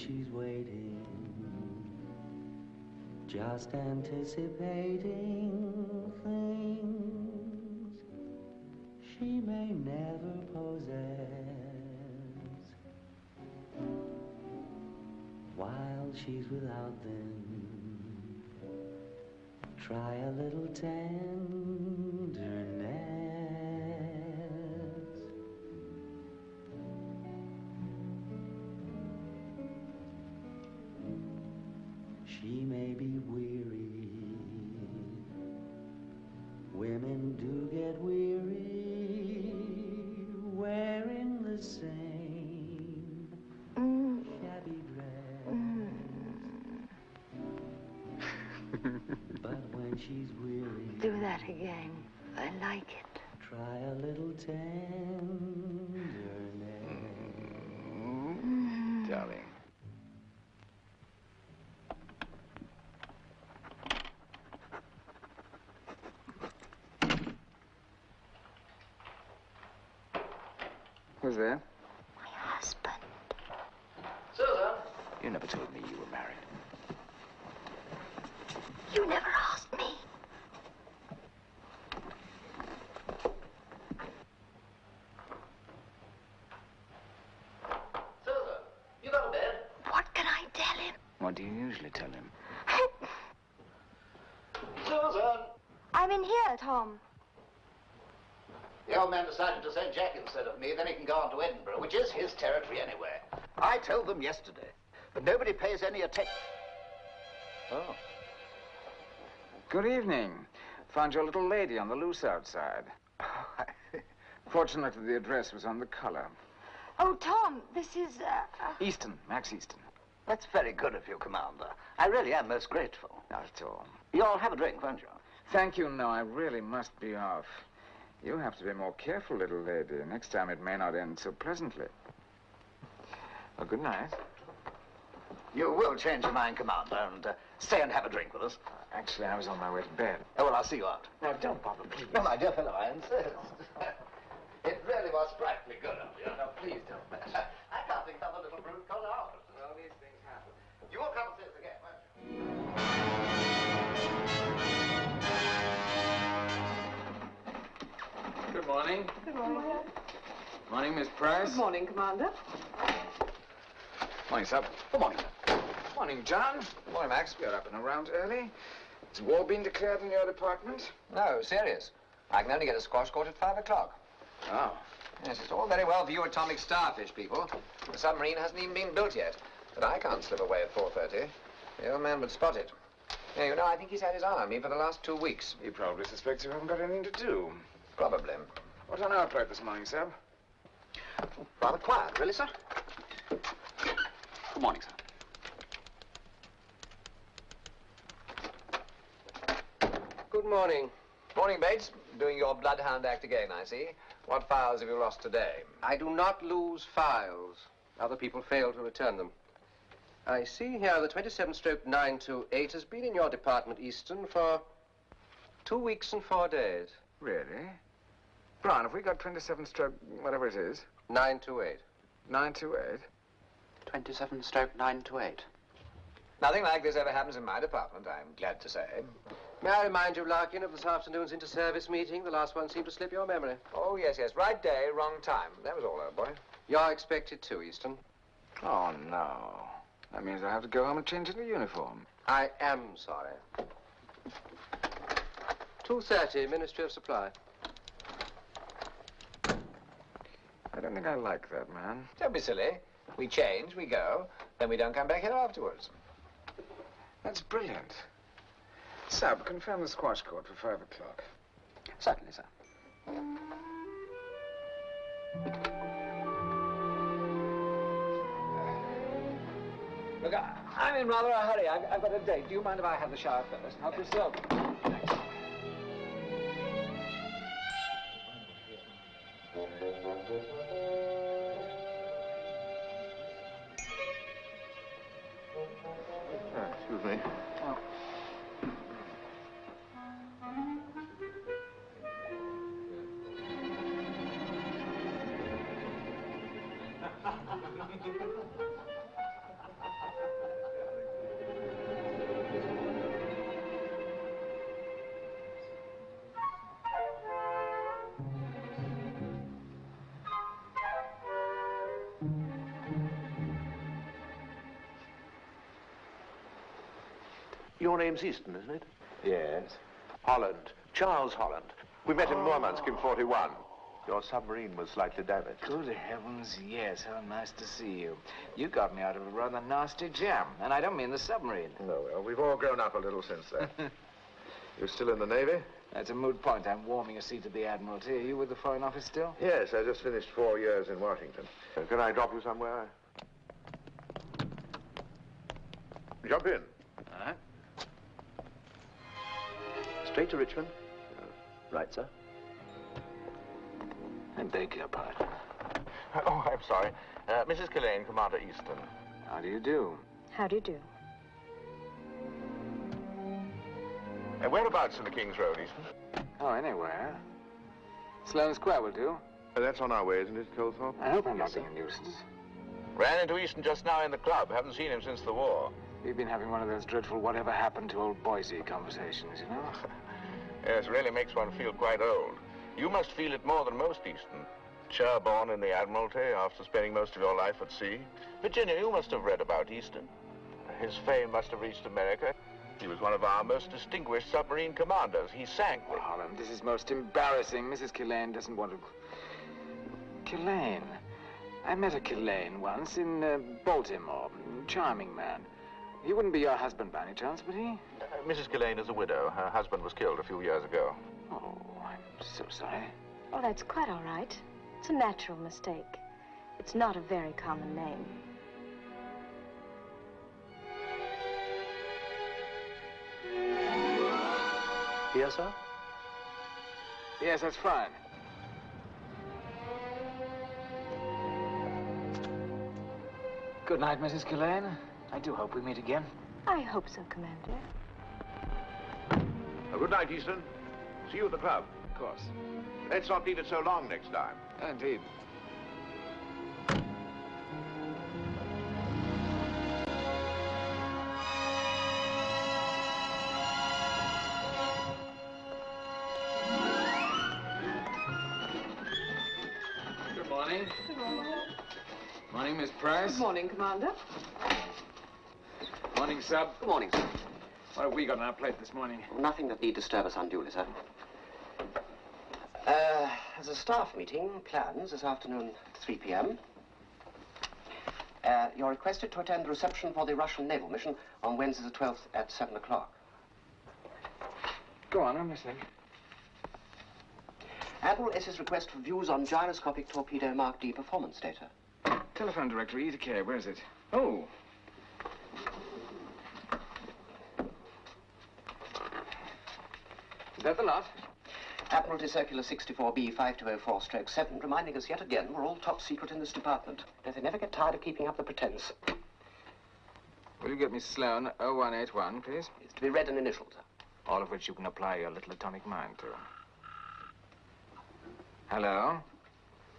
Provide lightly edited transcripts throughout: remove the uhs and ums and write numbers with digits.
she's waiting, just anticipating things she may never possess. While she's without them, try a little tenderness. She may be weary. Women do get weary wearing the same shabby dress. But when she's weary, do that again. I like it. try a little tenderness. Darling. Who's there? My husband. Susan! You never told me you were married. You never asked me. Susan, you got to bed? What can I tell him? What do you usually tell him? Susan! I'm in here, Tom. The old man decided to send Jack instead of me, then he can go on to Edinburgh, which is his territory anyway. I told them yesterday, but nobody pays any attention. Oh. Good evening. Found your little lady on the loose outside. Fortunately, the address was on the collar. Oh, Tom, this is, Easton, Max Easton. That's very good of you, Commander. I really am most grateful. Not at all. You'll have a drink, won't you? Thank you, no, I really must be off. You have to be more careful, little lady. Next time it may not end so pleasantly. Well, good night. You will change your mind, Commander, and stay and have a drink with us. Actually, I was on my way to bed. Oh, well, I'll see you out. No, don't bother, please. No, my dear fellow, I insist. It really was frightfully good of you. No, please don't. I can't think of a little brute called ours. Well, these things happen. You will come and see us again, won't you? Good morning. Good morning. Morning, Miss Price. Good morning, Commander. Morning, Sub. Good morning. Morning, John. Good morning, Max. You're up and around early. Has war been declared in your department? No, serious. I can only get a squash court at 5 o'clock. Oh. Yes, it's all very well for you atomic starfish people. The submarine hasn't even been built yet. But I can't slip away at 4:30. The old man would spot it. Yeah, you know, I think he's had his eye on me for the last 2 weeks. He probably suspects you haven't got anything to do. Probably. What's on our plate this morning, Sub? Rather quiet, really, sir? Good morning, sir. Good morning. Morning, Bates. Doing your bloodhound act again, I see. What files have you lost today? I do not lose files. Other people fail to return them. I see here the 27/928 has been in your department, Easton, for 2 weeks and 4 days. Really? Brown, have we got 27 stroke, whatever it is? 928. 928? 27/928. Nothing like this ever happens in my department, I'm glad to say. May I remind you, Larkin, of this afternoon's inter-service meeting? The last one seemed to slip your memory. Oh, yes, yes. Right day, wrong time. That was all, old boy. You're expected to, Easton. Oh, no. That means I have to go home and change into uniform. I am sorry. 2:30, Ministry of Supply. I don't think I like that, man. Don't be silly. We change, we go, then we don't come back here afterwards. That's brilliant. Sub, confirm the squash court for 5 o'clock. Certainly, sir. Look, I'm in rather a hurry. I've got a date. Do you mind if I have the shower first? Help yourself. Thanks. Excuse me. Oh. your name's Easton, isn't it? Yes. Holland. Charles Holland. We met in Murmansk in 41. Your submarine was slightly damaged. Good heavens, yes. How nice to see you. You got me out of a rather nasty jam, and I don't mean the submarine. No, well, we've all grown up a little since then. You're still in the Navy? That's a moot point. I'm warming a seat at the Admiralty. Are you with the Foreign Office still? Yes, I just finished 4 years in Washington. Can I drop you somewhere? Jump in. All right. Straight to Richmond? Right, sir. I beg your pardon. Oh, I'm sorry. Mrs. Killane, Commander Easton. How do you do? How do you do? Whereabouts in the King's Road, Easton? Oh, anywhere. Sloane Square will do. That's on our way, isn't it, Colthorpe? I hope I'm not being a nuisance. Ran into Easton just now in the club. Haven't seen him since the war. We've been having one of those dreadful whatever happened to old Boise conversations, you know? Yes, really makes one feel quite old. You must feel it more than most, Easton. Sherborne in the Admiralty after spending most of your life at sea. Virginia, you must have read about Easton. His fame must have reached America. He was one of our most distinguished submarine commanders. He sank the... Oh, Holland, this is most embarrassing. Mrs. Killane doesn't want to... Killane? I met a Killane once in Baltimore. Charming man. He wouldn't be your husband by any chance, would he? Mrs. Killane is a widow. Her husband was killed a few years ago. Oh, I'm so sorry. Oh, that's quite all right. It's a natural mistake. It's not a very common name. Here, sir? Yes, that's fine. Good night, Mrs. Killane. I do hope we meet again. I hope so, Commander. Good night, Easton. See you at the club. Of course. Let's not leave it so long next time. Indeed. Good morning. Good morning. Morning, Miss Price. Good morning, Commander. Morning, Sub. Good morning, sir. What have we got on our plate this morning? Nothing that need disturb us unduly, sir. There's a staff meeting, plans, this afternoon at 3 p.m. You're requested to attend the reception for the Russian naval mission on Wednesday the 12th at 7 o'clock. Go on, I'm listening. Admiral S.'s request for views on gyroscopic torpedo Mark D performance data. Telephone directory, E to K. Where is it? Oh. Is that the lot? Admiralty Circular 64B 5204/7, reminding us yet again we're all top secret in this department. That they never get tired of keeping up the pretense. Will you get me Sloane 0181, please? It's to be read in initials, sir. All of which you can apply your little atomic mind to. Hello?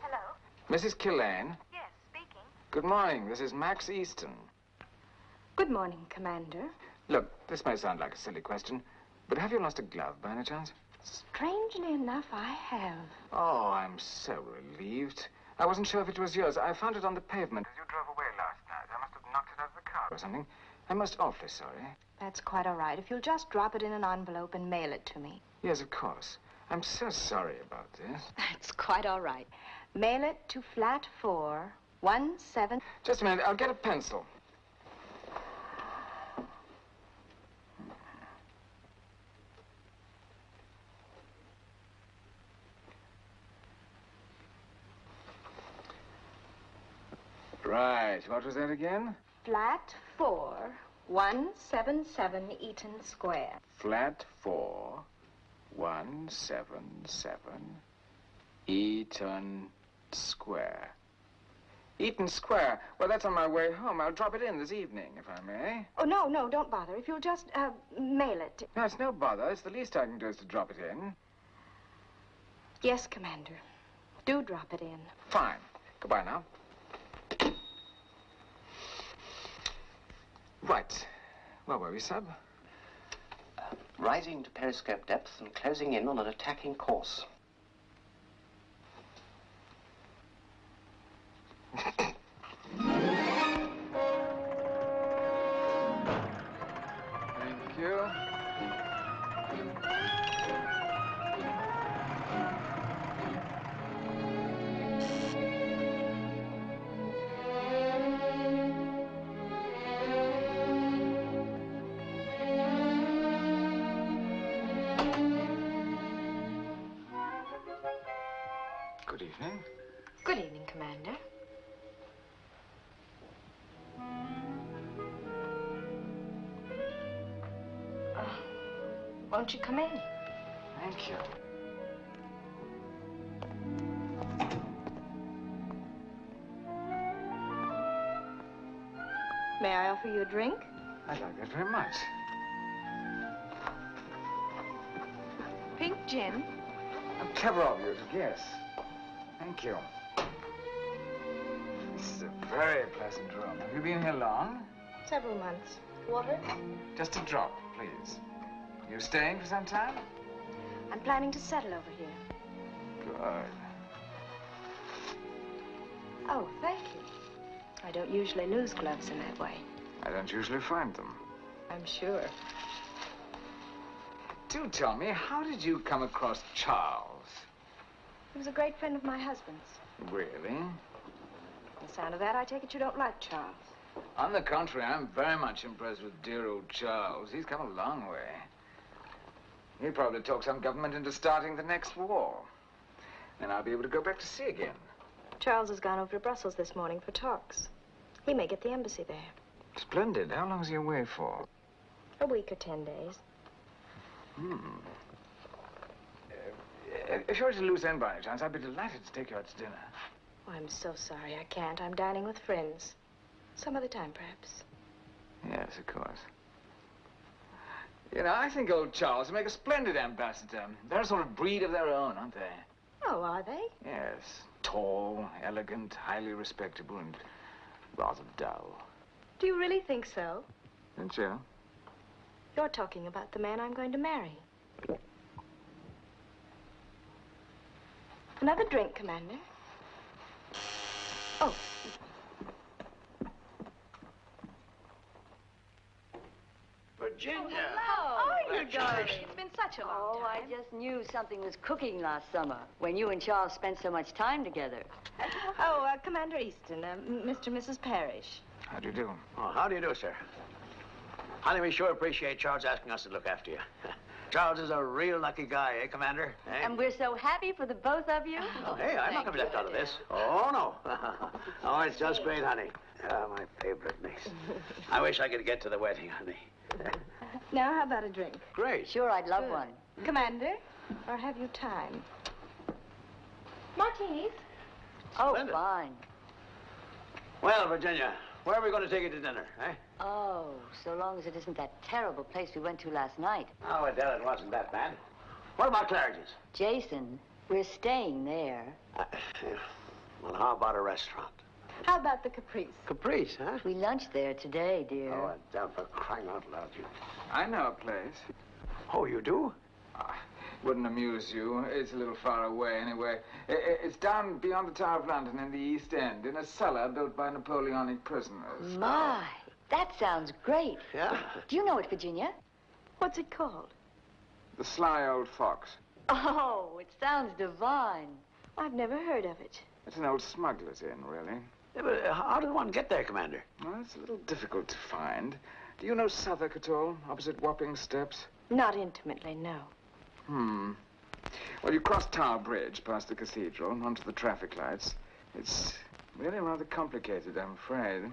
Hello? Mrs. Killane? Yes, speaking. Good morning. This is Max Easton. Good morning, Commander. Look, this may sound like a silly question, but have you lost a glove by any chance? Strangely enough, I have. Oh, I'm so relieved. I wasn't sure if it was yours. I found it on the pavement as you drove away last night. I must have knocked it out of the car or something. I'm most awfully sorry. That's quite all right. If you'll just drop it in an envelope and mail it to me. Yes, of course. I'm so sorry about this. That's quite all right. Mail it to flat 417... Just a minute. I'll get a pencil. Right. What was that again? Flat 4177 Eaton Square. Flat 4177 Eaton Square. Eaton Square. Well, that's on my way home. I'll drop it in this evening, if I may. Oh, no, don't bother. If you'll just, mail it. No, it's no bother. It's the least I can do is to drop it in. Yes, Commander. Do drop it in. Fine. Goodbye now. Right. Where were we, Sub? Rising to periscope depth and closing in on an attacking course. Thank you. evening. Good evening, Commander. Won't you come in? Thank you. May I offer you a drink? I'd like that very much. Pink gin? How clever of you to guess. Thank you. This is a very pleasant room. Have you been here long? Several months. Water? Just a drop, please. You staying for some time? I'm planning to settle over here. Good. Oh, thank you. I don't usually lose gloves in that way. I don't usually find them. I'm sure. Do tell me, how did you come across Charles? He was a great friend of my husband's. Really? From the sound of that, I take it you don't like Charles. On the contrary, I'm very much impressed with dear old Charles. He's come a long way. He probably talked some government into starting the next war. Then I'll be able to go back to sea again. Charles has gone over to Brussels this morning for talks. He may get the embassy there. Splendid. How long is he away for? A week or 10 days. If you're at a loose end by any chance, I'd be delighted to take you out to dinner. Oh, I'm so sorry I can't. I'm dining with friends. Some other time, perhaps. Yes, of course. You know, I think old Charles would make a splendid ambassador. They're a sort of breed of their own, aren't they? Oh, are they? Yes. Tall, elegant, highly respectable, and rather dull. Do you really think so? Don't you? You're talking about the man I'm going to marry. Another drink, Commander. Oh. Virginia. How are you, darling? It's been such a long Oh, time. I just knew something was cooking last summer when you and Charles spent so much time together. Oh, Commander Easton, Mr. and Mrs. Parrish. How do you do? Oh, how do you do, sir? Honey, we sure appreciate Charles asking us to look after you. Charles is a real lucky guy, eh, Commander? Eh? And we're so happy for the both of you. Oh, hey, I'm not going to be left out of this. Oh, no. Oh, it's just great, honey. Oh, my favorite niece. I wish I could get to the wedding, honey. Now, how about a drink? Great. Sure, I'd love one. Commander, or have you time? Martinis? Oh, Splendid. fine. Well, Virginia, where are we going to take you to dinner, eh? Oh, so long as it isn't that terrible place we went to last night. Oh, Adele, it wasn't that bad. What about Claridge's? Jason, we're staying there. Well, how about a restaurant? How about the Caprice? Caprice, huh? We lunched there today, dear. Oh, Adele, for crying out loud, you... I know a place. Oh, you do? Wouldn't amuse you. It's a little far away, anyway. It's down beyond the Tower of London in the East End, in a cellar built by Napoleonic prisoners. My, that sounds great. Yeah? Do you know it, Virginia? What's it called? The Sly Old Fox. Oh, it sounds divine. I've never heard of it. It's an old smuggler's inn, really. Yeah, but how does one get there, Commander? Well, it's a little difficult to find. Do you know Southwark at all, opposite Wapping Steps? Not intimately, no. Well, you cross Tower Bridge past the cathedral onto the traffic lights. It's really rather complicated, I'm afraid.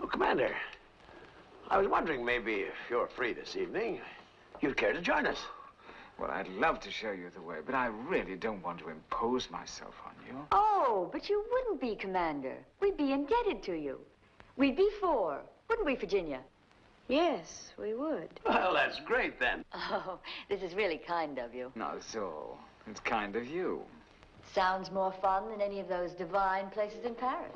Oh, Commander, I was wondering maybe if you're free this evening, you'd care to join us. Well, I'd love to show you the way, but I really don't want to impose myself on you. Oh, but you wouldn't be, Commander. We'd be indebted to you. We'd be four, wouldn't we, Virginia? Yes, we would. Well, that's great, then. Oh, this is really kind of you. Not at all. It's kind of you. Sounds more fun than any of those divine places in Paris.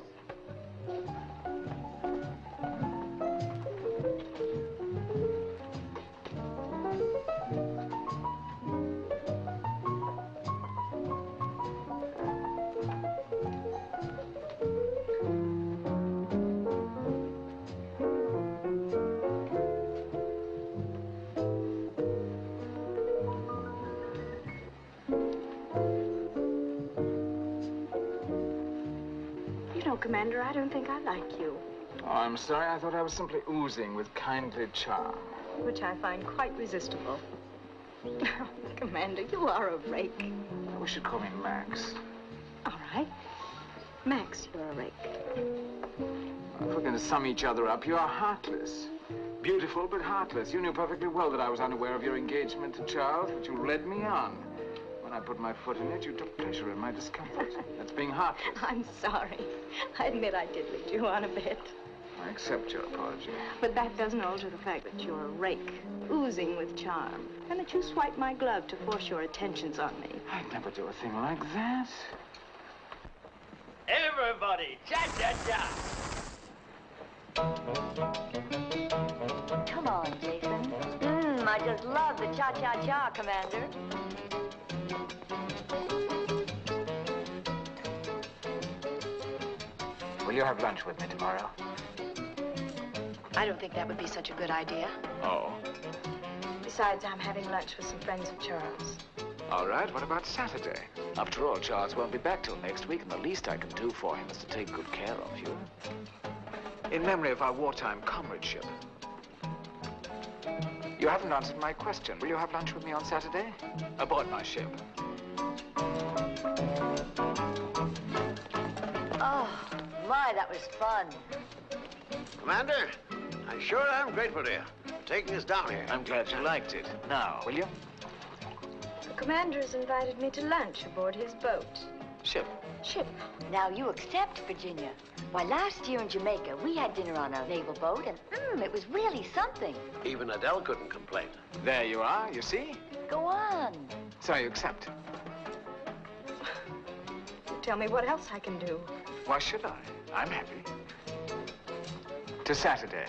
Commander, I don't think I like you. Oh, I'm sorry. I thought I was simply oozing with kindly charm. Which I find quite resistible. Commander, you are a rake. We should call me Max. All right. Max, you're a rake. If we're going to sum each other up, you are heartless. Beautiful, but heartless. You knew perfectly well that I was unaware of your engagement to Charles, but you led me on. When I put my foot in it, you took pleasure in my discomfort. That's being heartless. I'm sorry. I admit I did lead you on a bit. I accept your apology. But that doesn't alter the fact that you're a rake, oozing with charm, and that you swiped my glove to force your attentions on me. I'd never do a thing like that. Everybody, cha-cha-cha! Come on, Jason. I just love the cha-cha-cha, Commander. Will you have lunch with me tomorrow? I don't think that would be such a good idea. Oh. Besides, I'm having lunch with some friends of Charles. All right, what about Saturday? After all, Charles won't be back till next week, and the least I can do for him is to take good care of you. In memory of our wartime comradeship. You haven't answered my question. Will you have lunch with me on Saturday? Aboard my ship. Oh, my, that was fun. Commander, I sure am grateful to you for taking us down here. I'm glad you liked it. Now, will you? The commander has invited me to lunch aboard his boat. Ship. Ship. Now, you accept, Virginia. Why, last year in Jamaica, we had dinner on a naval boat, and it was really something. Even Adele couldn't complain. There you are, you see? Go on. So you accept. Tell me what else I can do. Why should I? I'm happy. To Saturday.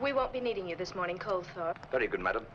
We won't be needing you this morning, Colthorpe. Very good, madam.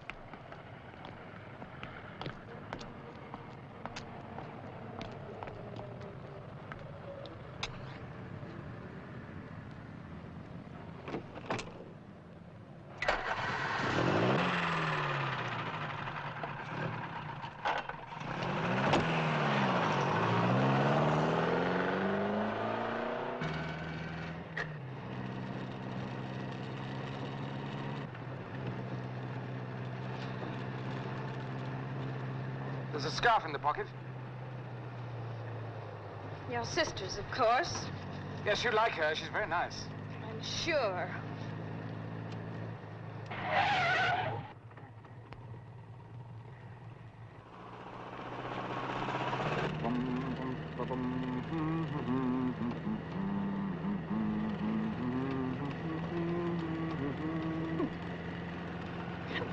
There's a scarf in the pocket. Your sister's, of course. Yes, you like her. She's very nice. I'm sure.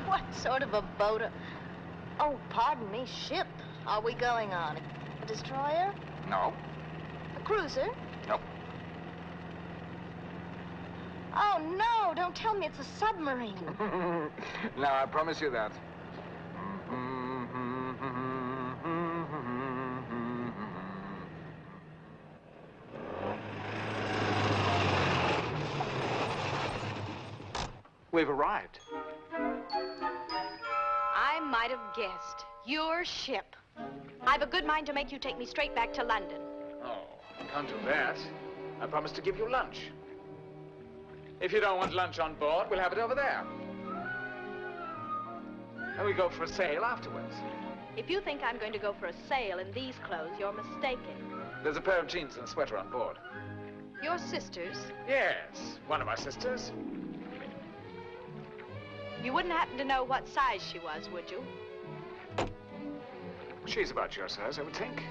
What sort of a boat? Oh, pardon me, ship are we going on? A destroyer? No. A cruiser? No. Oh, no, don't tell me it's a submarine. No, I promise you that. We've arrived. I might have guessed. Your ship. I've a good mind to make you take me straight back to London. Oh, I can't do that. I promised to give you lunch. If you don't want lunch on board, we'll have it over there. And we go for a sail afterwards. If you think I'm going to go for a sail in these clothes, you're mistaken. There's a pair of jeans and a sweater on board. Your sister's? Yes, one of our sisters. You wouldn't happen to know what size she was, would you? She's about your size, I would think.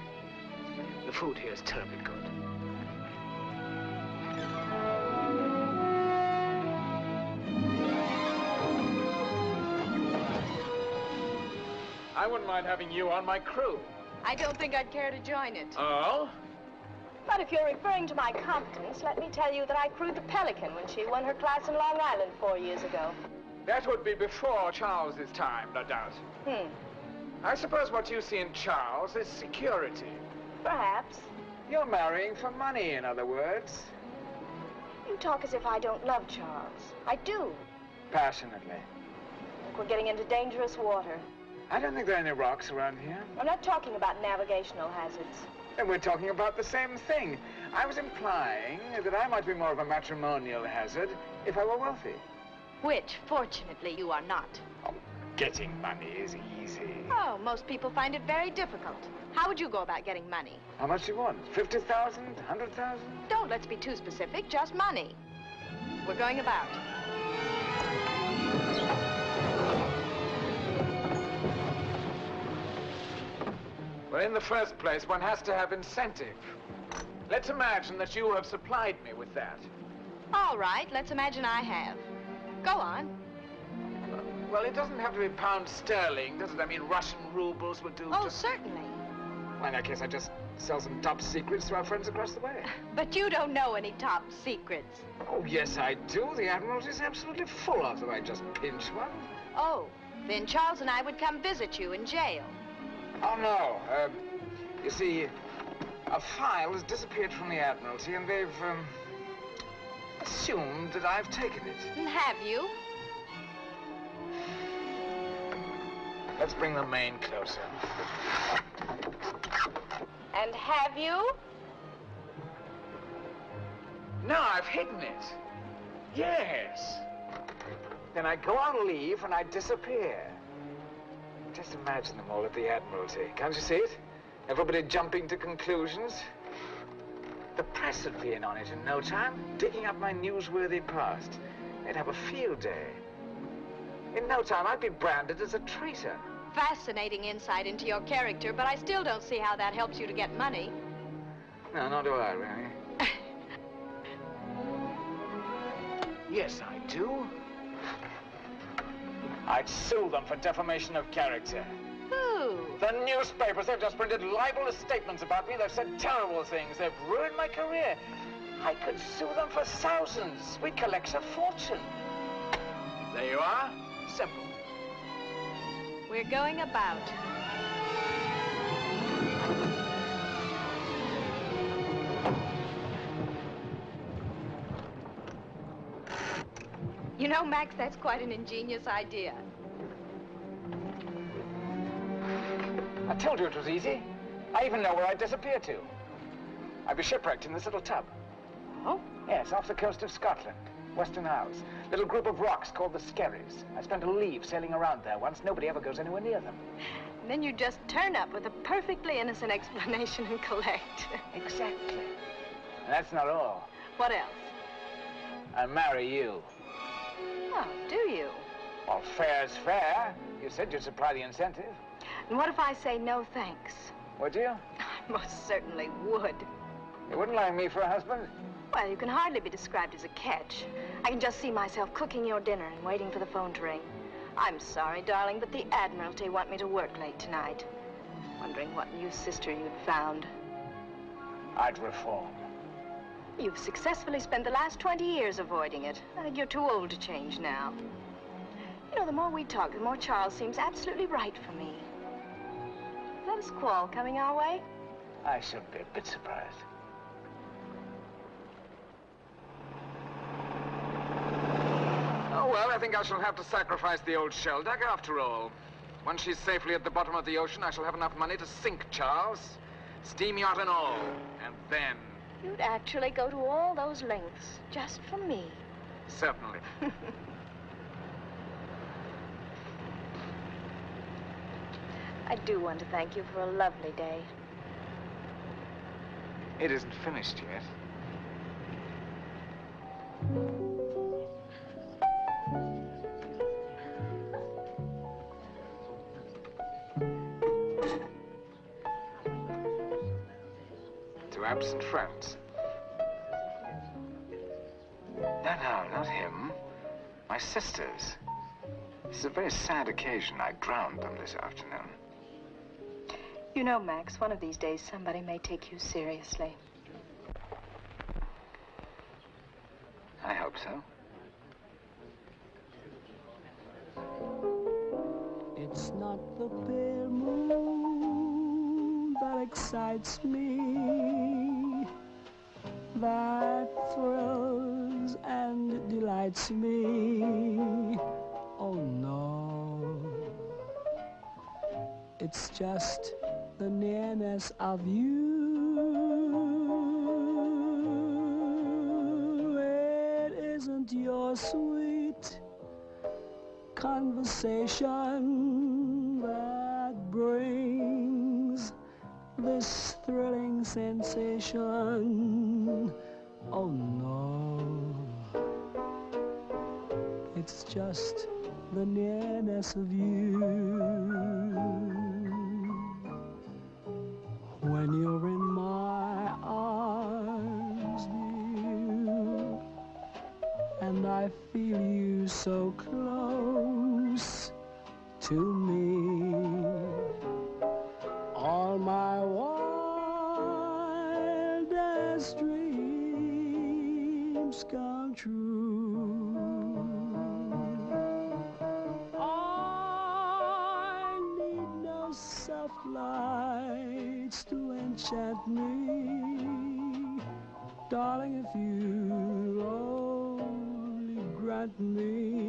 The food here is terribly good. I wouldn't mind having you on my crew. I don't think I'd care to join it. Oh? But if you're referring to my competence, let me tell you that I crewed the Pelican when she won her class in Long Island 4 years ago. That would be before Charles's time, no doubt. I suppose what you see in Charles is security. Perhaps. You're marrying for money, in other words. You talk as if I don't love Charles. I do. Passionately. I think we're getting into dangerous water. I don't think there are any rocks around here. I'm not talking about navigational hazards. And we're talking about the same thing. I was implying that I might be more of a matrimonial hazard if I were wealthy. Which, fortunately, you are not. Getting money is easy. Oh, most people find it very difficult. How would you go about getting money? How much do you want? 50,000? 100,000? Don't let's be too specific, just money. We're going about. Well, in the first place, one has to have incentive. Let's imagine that you have supplied me with that. All right, let's imagine I have. Go on. Well, it doesn't have to be pounds sterling, does it? I mean, Russian rubles would do. Oh, certainly. Well, in that case, I just sell some top secrets to our friends across the way. But you don't know any top secrets. Oh, yes, I do. The Admiralty's absolutely full of them. I just pinch one. Oh, then Charles and I would come visit you in jail. Oh, no. You see, a file has disappeared from the Admiralty, and they've, assumed that I've taken it. And have you? Let's bring the main closer. And have you? No, I've hidden it. Yes. Then I go on leave and I disappear. Just imagine them all at the Admiralty. Can't you see it? Everybody jumping to conclusions. The press would be in on it in no time, digging up my newsworthy past. They'd have a field day. In no time, I'd be branded as a traitor. Fascinating insight into your character, but I still don't see how that helps you to get money. No, nor do I, really. Yes, I do. I'd sue them for defamation of character. Who? The newspapers, they've just printed libelous statements about me. They've said terrible things. They've ruined my career. I could sue them for thousands. We'd collect a fortune. There you are. Simple. We're going about. You know, Max, that's quite an ingenious idea. I told you it was easy. I even know where I'd disappear to. I'd be shipwrecked in this little tub. Oh? Yes, off the coast of Scotland. Western Isles. Little group of rocks called the Skerries. I spent a leave sailing around there once. Nobody ever goes anywhere near them. And then you just turn up with a perfectly innocent explanation and collect. Exactly. And that's not all. What else? I marry you. Oh, do you? Well, fair's fair. You said you'd supply the incentive. And what if I say no thanks? Would you? I most certainly would. You wouldn't like me for a husband? Well, you can hardly be described as a catch. I can just see myself cooking your dinner and waiting for the phone to ring. I'm sorry, darling, but the Admiralty want me to work late tonight. Wondering what new sister you'd found. I'd reform. You've successfully spent the last 20 years avoiding it. I think you're too old to change now. You know, the more we talk, the more Charles seems absolutely right for me. Is that a squall coming our way? I should be a bit surprised. Oh, well, I think I shall have to sacrifice the old shell duck after all. Once she's safely at the bottom of the ocean, I shall have enough money to sink Charles. Steam yacht and all. And then... You'd actually go to all those lengths just for me. Certainly. I do want to thank you for a lovely day. It isn't finished yet. To absent friends. No, not him. My sisters. This is a very sad occasion. I drowned them this afternoon. You know, Max, one of these days somebody may take you seriously. I hope so. It's not the pale moon that excites me, that thrills and delights me. Oh no, it's just the nearness of you. It isn't your sweet conversation that brings this thrilling sensation. Oh no, it's just the nearness of you. When you're in my arms, dear, and I feel you so close to me, all my wildest dreams come true. I need no soft lights to enchant me, darling, if you only grant me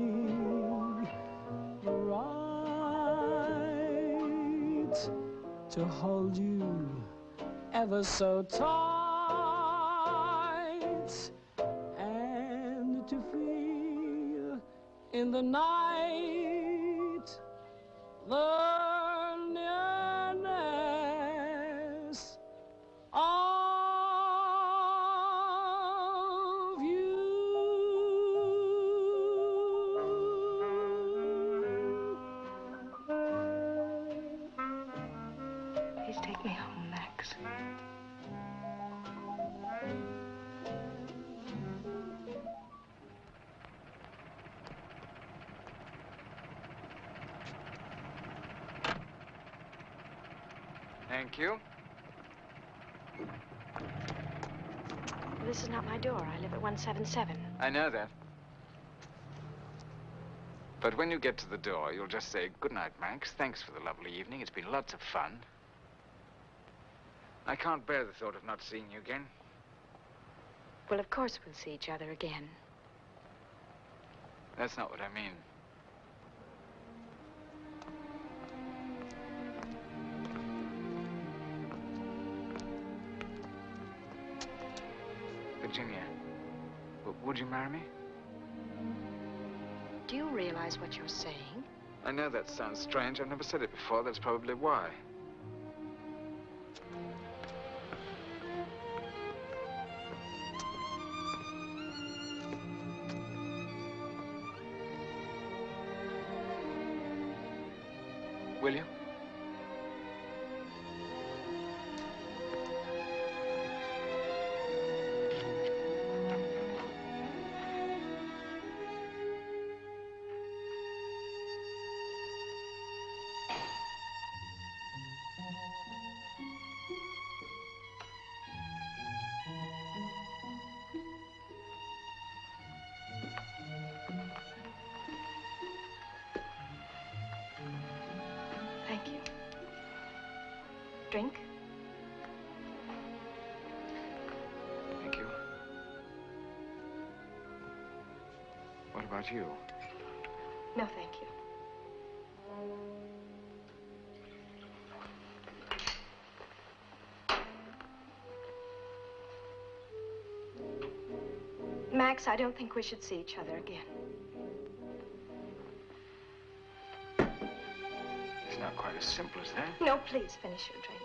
the right to hold you ever so tight, and to feel in the night the nearness of you. Please take me home, Max. Thank you. This is not my door. I live at 177. I know that. But when you get to the door, you'll just say, "Good night, Max. Thanks for the lovely evening. It's been lots of fun. I can't bear the thought of not seeing you again." Well, of course we'll see each other again. That's not what I mean. Virginia, would you marry me? Do you realize what you're saying? I know that sounds strange. I've never said it before. That's probably why. Will you? Thank you. Drink? Thank you. What about you? No, thank you. Max, I don't think we should see each other again. It's not quite as simple as that. No, please finish your drink.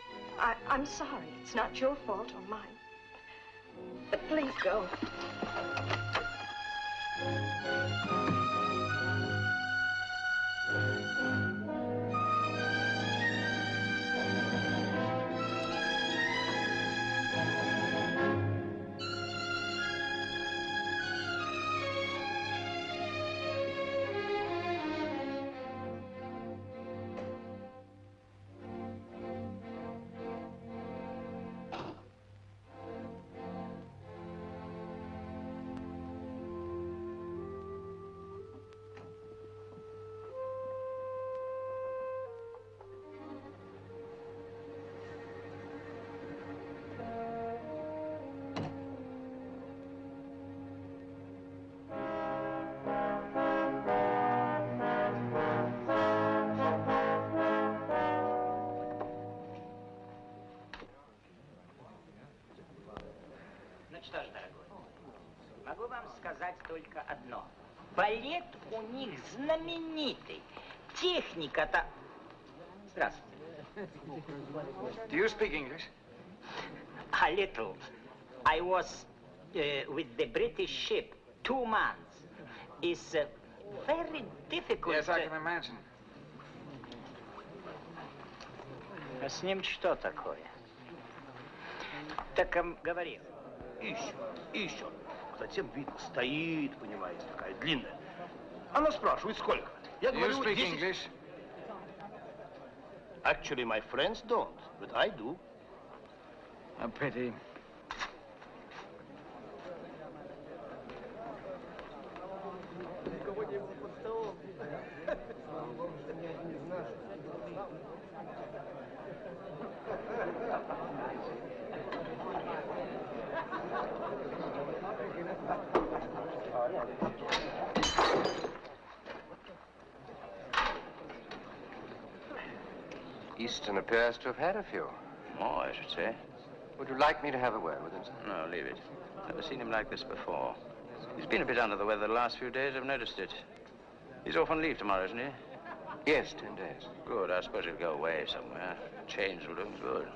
I'm sorry. It's not your fault or mine. But please go. Ну что ж, дорогой, могу вам сказать только одно. Балет у них знаменитый. Техника-то... Здравствуйте. Do you speak English? A little. I was with the British ship 2 months. It's very difficult. Yes, I can imagine. А с ним что такое? Так говорил. Ищет. Затем, видно, стоит, понимаете, такая длинная. Она спрашивает, сколько? Я Do you говорю, speak 10. English? Actually, my friends don't, but I do. A pity. Easton appears to have had a few. More, I should say. Would you like me to have a word with him, sir? No, leave it. Never seen him like this before. He's been a bit under the weather the last few days, I've noticed it. He's off on leave tomorrow, isn't he? Yes, 10 days. Good, I suppose he'll go away somewhere. Change will do him good.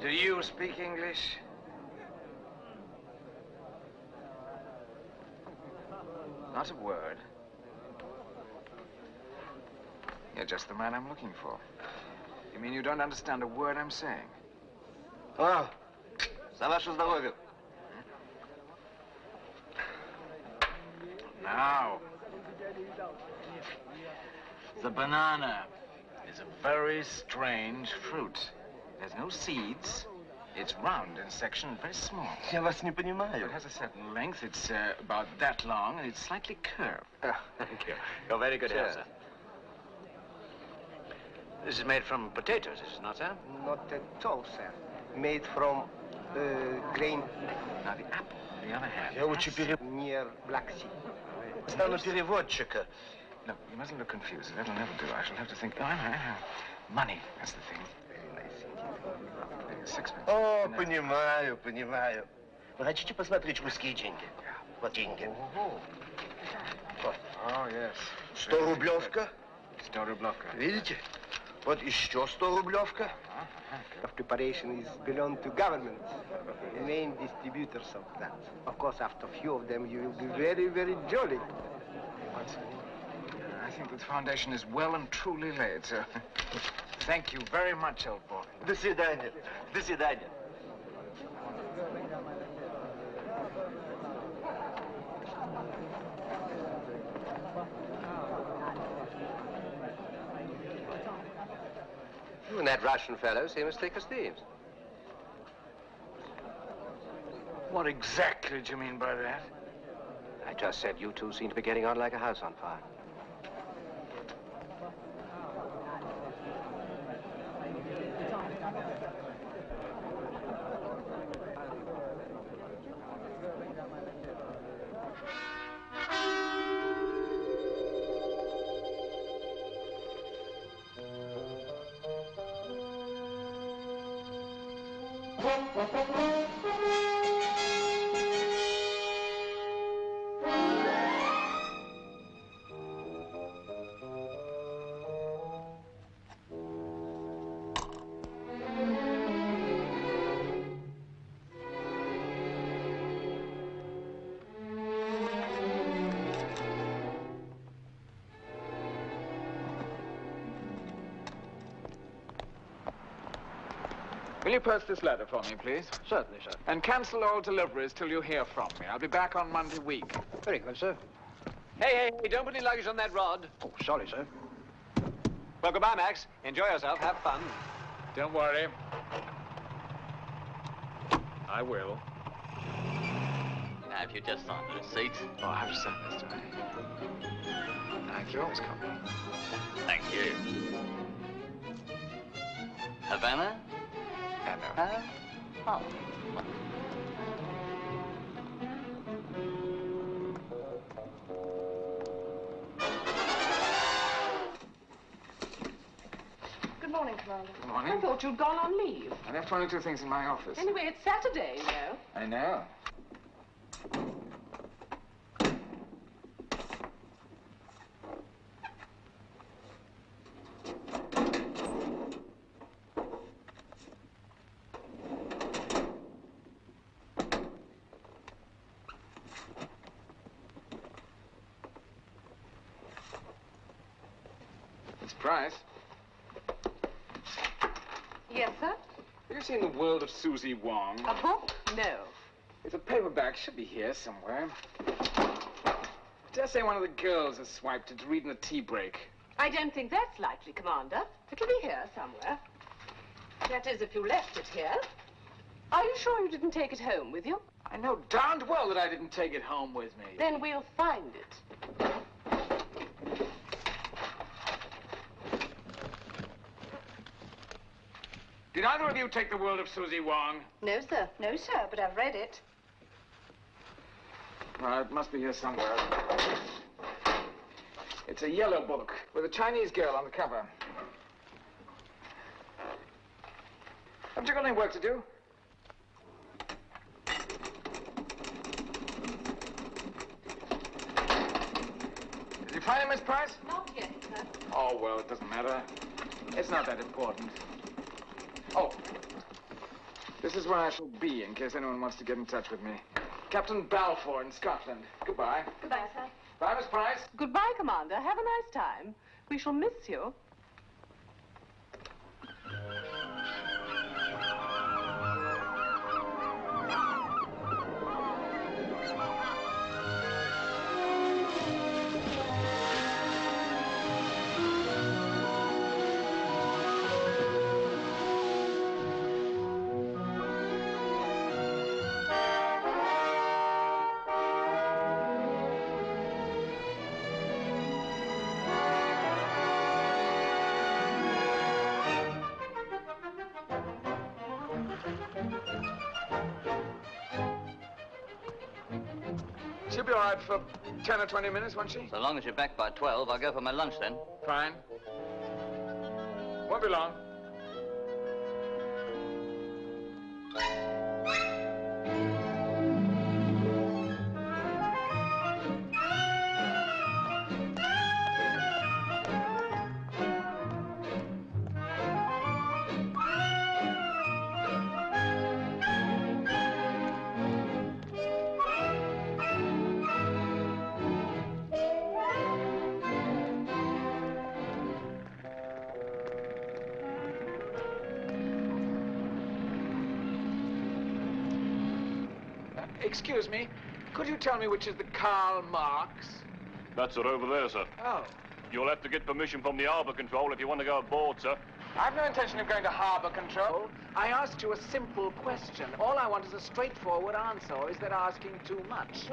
Do you speak English? Not a word. You're just the man I'm looking for. You mean you don't understand a word I'm saying? А, за ваше здоровье. Now. The banana is a very strange fruit. There's no seeds. It's round in section, very small. Я вас не понимаю. It has a certain length. It's about that long, and it's slightly curved. Thank you. You're very good help, sir. This is made from potatoes, is it not, sir? Not at all, sir. Made from grain. Now, the apple, on the other hand, Я учу near Black Sea. Стану переводчика. Look, you mustn't look confused. That'll never do. I shall have to think. Money, that's the thing. Sixpence. О, понимаю. Вы хотите посмотреть русские деньги? Вот деньги. Вот. Oh, yes. 100-рублевка. 100-рублевка. Видите? Вот еще 100-рублевка. Of preparation is belong to government, the main distributors of that. Of course, after a few of them, you will be very, very jolly. I think the foundation is well and truly laid, sir. Thank you very much, old boy. До свидания. До свидания. You and that Russian fellow seem as thick as thieves. What exactly do you mean by that? I just said you two seem to be getting on like a house on fire. Will you post this letter for me, please? Certainly, sir. And cancel all deliveries till you hear from me. I'll be back on Monday week. Very good, sir. Hey, don't put any luggage on that rod. Oh, sorry, sir. Well, goodbye, Max. Enjoy yourself. Have fun. Don't worry. I will. Now, if you just signed the receipt. Oh, have some, Mr. May. Thank you. Always come. Thank you. Havana? Hello. Oh. Good morning, Commander. Commander. Good morning. I thought you'd gone on leave. I left one or two things in my office. Anyway, it's Saturday, you know. I know. Miss Price, Yes, sir? have you seen The World of Susie Wong? A book? No. It's a paperback. Should be here somewhere. Dare say one of the girls has swiped it to read in a tea break. I don't think that's likely, Commander. It'll be here somewhere. That is, if you left it here. Are you sure you didn't take it home with you? I know darned well that I didn't take it home with me. Then we'll find it. Did either of you take The World of Susie Wong? No, sir. No, sir, but I've read it. Well, it must be here somewhere. It's a yellow book with a Chinese girl on the cover. Haven't you got any work to do? Did you find it, Miss Price? Not yet, sir. Oh, well, it doesn't matter. It's not that important. Oh, this is where I shall be in case anyone wants to get in touch with me. Captain Balfour in Scotland. Goodbye. Goodbye, sir. Bye, Miss Price. Goodbye, Commander. Have a nice time. We shall miss you. She'll be all right for 10 or 20 minutes, won't she? So long as you're back by 12, I'll go for my lunch then. Fine. Won't be long. Excuse me, could you tell me which is the Karl Marx? That's it over there, sir. Oh. You'll have to get permission from the Harbour Control if you want to go aboard, sir. I've no intention of going to Harbour Control. I asked you a simple question. All I want is a straightforward answer, or is that asking too much?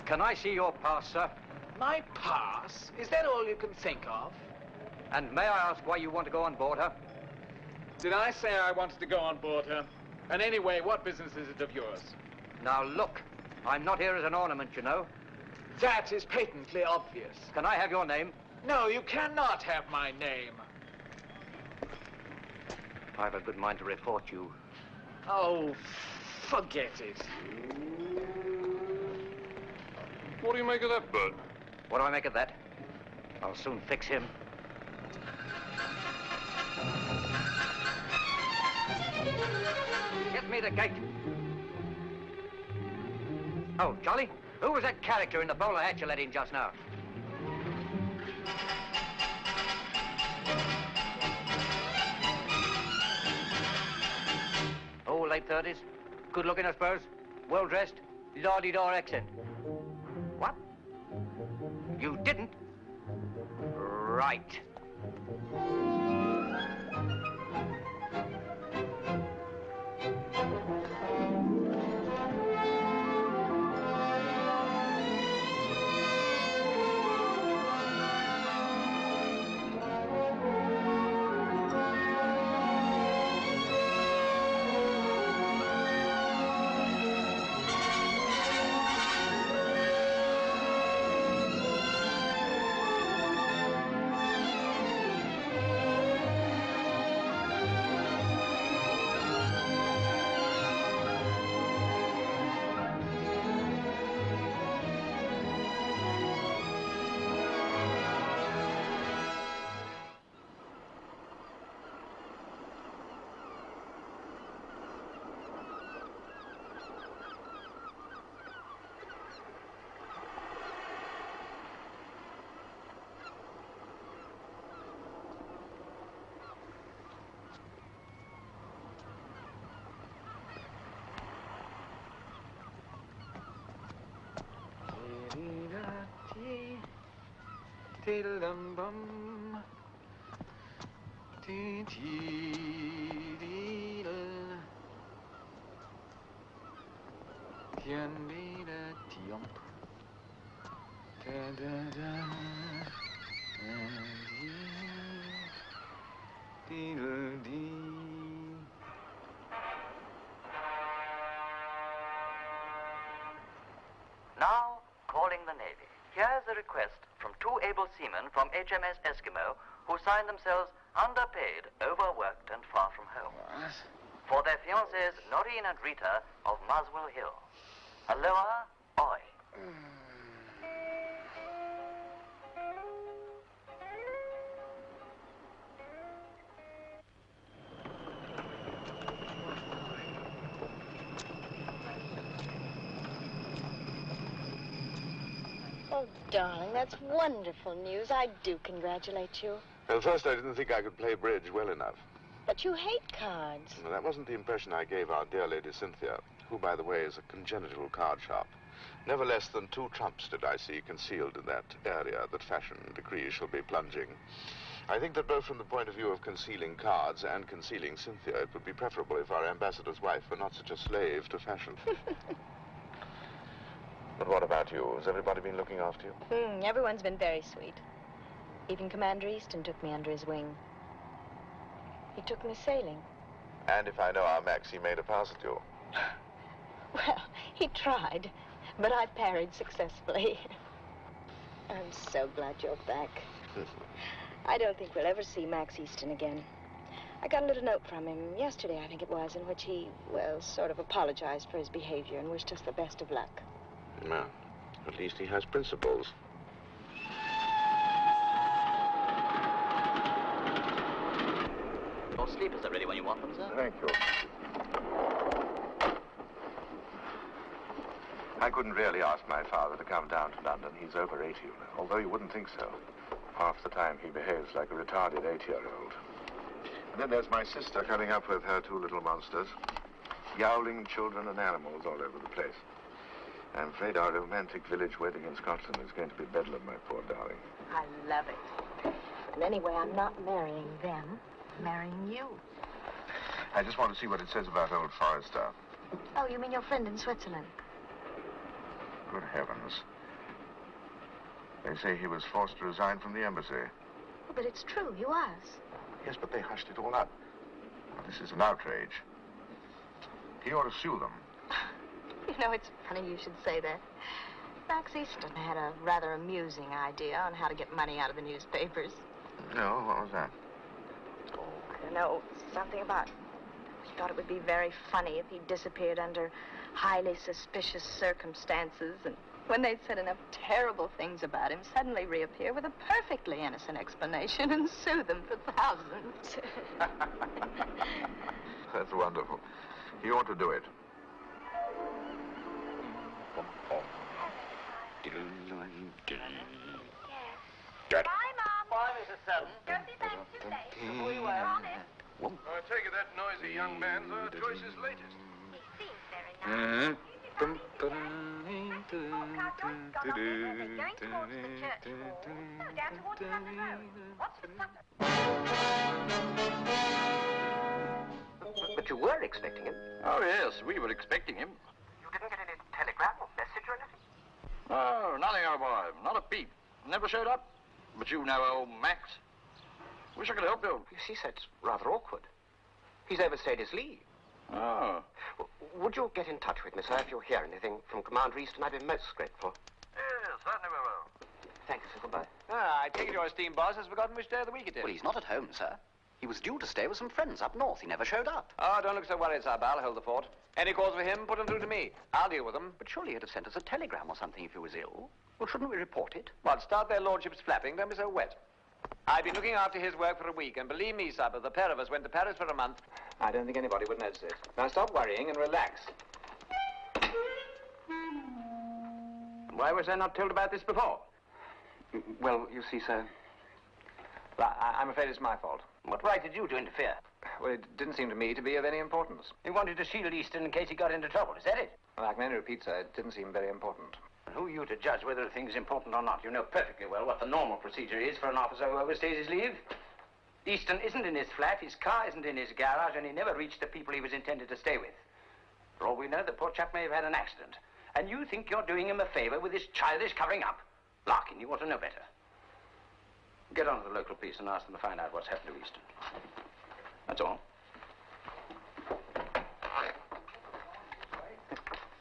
Can I see your pass, sir? My pass? Is that all you can think of? And may I ask why you want to go on board her? Did I say I wanted to go on board her? And anyway, what business is it of yours? Now, look, I'm not here as an ornament, you know. That is patently obvious. Can I have your name? No, you cannot have my name. I've a good mind to report you. Oh, forget it. What do you make of that, Bert? What do I make of that? I'll soon fix him. Get me the gate. Oh, Charlie, who was that character in the bowler hat you let in just now? Oh, late 30s. Good looking, I suppose. Well dressed. La-di-da accent. What? You didn't? Right. Diddle-dum-bum. Dee-dee-dee-dee-dee. Dee-dee-dee-dee-dee. Da-da-da. Dee-dee-dee. Now, calling the Navy. Here's a request from 2 able seamen from HMS Eskimo who signed themselves underpaid, overworked, and far from home. For their fiancées, Noreen and Rita of Muswell Hill. Aloha, oi. Oh, darling, that's wonderful news. I do congratulate you. At first, I didn't think I could play bridge well enough. But you hate cards. Well, that wasn't the impression I gave our dear Lady Cynthia, who, by the way, is a congenital card sharp. Never less than 2 trumps did I see concealed in that area that fashion decrees shall be plunging. I think that both from the point of view of concealing cards and concealing Cynthia, it would be preferable if our ambassador's wife were not such a slave to fashion. But what about you? Has everybody been looking after you? Everyone's been very sweet. Even Commander Easton took me under his wing. He took me sailing. And if I know our Max, he made a pass at you. Well, he tried, but I parried successfully. I'm so glad you're back. I don't think we'll ever see Max Easton again. I got a little note from him yesterday, I think it was, in which he, well, sort of apologized for his behavior and wished us the best of luck. Well, at least he has principles. Your sleepers are ready when you want them, sir. Thank you. I couldn't really ask my father to come down to London. He's over 80, you know, although you wouldn't think so. Half the time he behaves like a retarded 8-year-old. And then there's my sister coming up with her 2 little monsters. Yowling children and animals all over the place. I'm afraid our romantic village wedding in Scotland is going to be bedlam, my poor darling. I love it. And anyway, I'm not marrying them. I'm marrying you. I just want to see what it says about old Forrester. Oh, you mean your friend in Switzerland? Good heavens. They say he was forced to resign from the embassy. But it's true, he was. Yes, but they hushed it all up. This is an outrage. He ought to sue them. You know, it's funny you should say that. Max Easton had a rather amusing idea on how to get money out of the newspapers. No, what was that? Oh, I don't know. Something about... He thought it would be very funny if he disappeared under highly suspicious circumstances, and when they'd said enough terrible things about him, suddenly reappear with a perfectly innocent explanation and sue them for thousands. That's wonderful. He ought to do it. Bye, Mom. Bye, Mrs. Seven. Don't be back too late. We were on it. I take it that noisy young man's Joyce's latest. He seems very nice. Going towards the church hall. No, down towards London Road. What's the But you were expecting him. Oh, yes, we were expecting him. You didn't get any telegram or message or anything? Oh, nothing, old boy. Not a peep. Never showed up. But you know old Max. Wish I could help you. You see, sir, it's rather awkward. He's overstayed his leave. Oh. Would you get in touch with me, sir, if you hear anything from Commander Easton? I'd be most grateful. Yes, certainly we will. Thank you, sir. Goodbye. I take it your esteemed boss has forgotten which day of the week it is. Well, he's not at home, sir. He was due to stay with some friends up north. He never showed up. Oh, don't look so worried, sir. I'll hold the fort. Any calls for him, put them through to me. I'll deal with them. But surely he'd have sent us a telegram or something if he was ill. Well, shouldn't we report it? What, start their lordships flapping? Don't be so wet. I've been looking after his work for a week, and believe me, sir, if the pair of us went to Paris for a month, I don't think anybody would notice it. Now stop worrying and relax. Why was I not told about this before? Well, you see, sir... Well, I'm afraid it's my fault. What right did you to interfere? Well, it didn't seem to me to be of any importance. You wanted to shield Easton in case he got into trouble, is that it? Well, I can only repeat, sir, it didn't seem very important. And who are you to judge whether a thing is important or not? You know perfectly well what the normal procedure is for an officer who overstays his leave. Easton isn't in his flat, his car isn't in his garage, and he never reached the people he was intended to stay with. For all we know, the poor chap may have had an accident. And you think you're doing him a favor with this childish covering up? Larkin, you ought to know better. Get on to the local police and ask them to find out what's happened to Easton. That's all.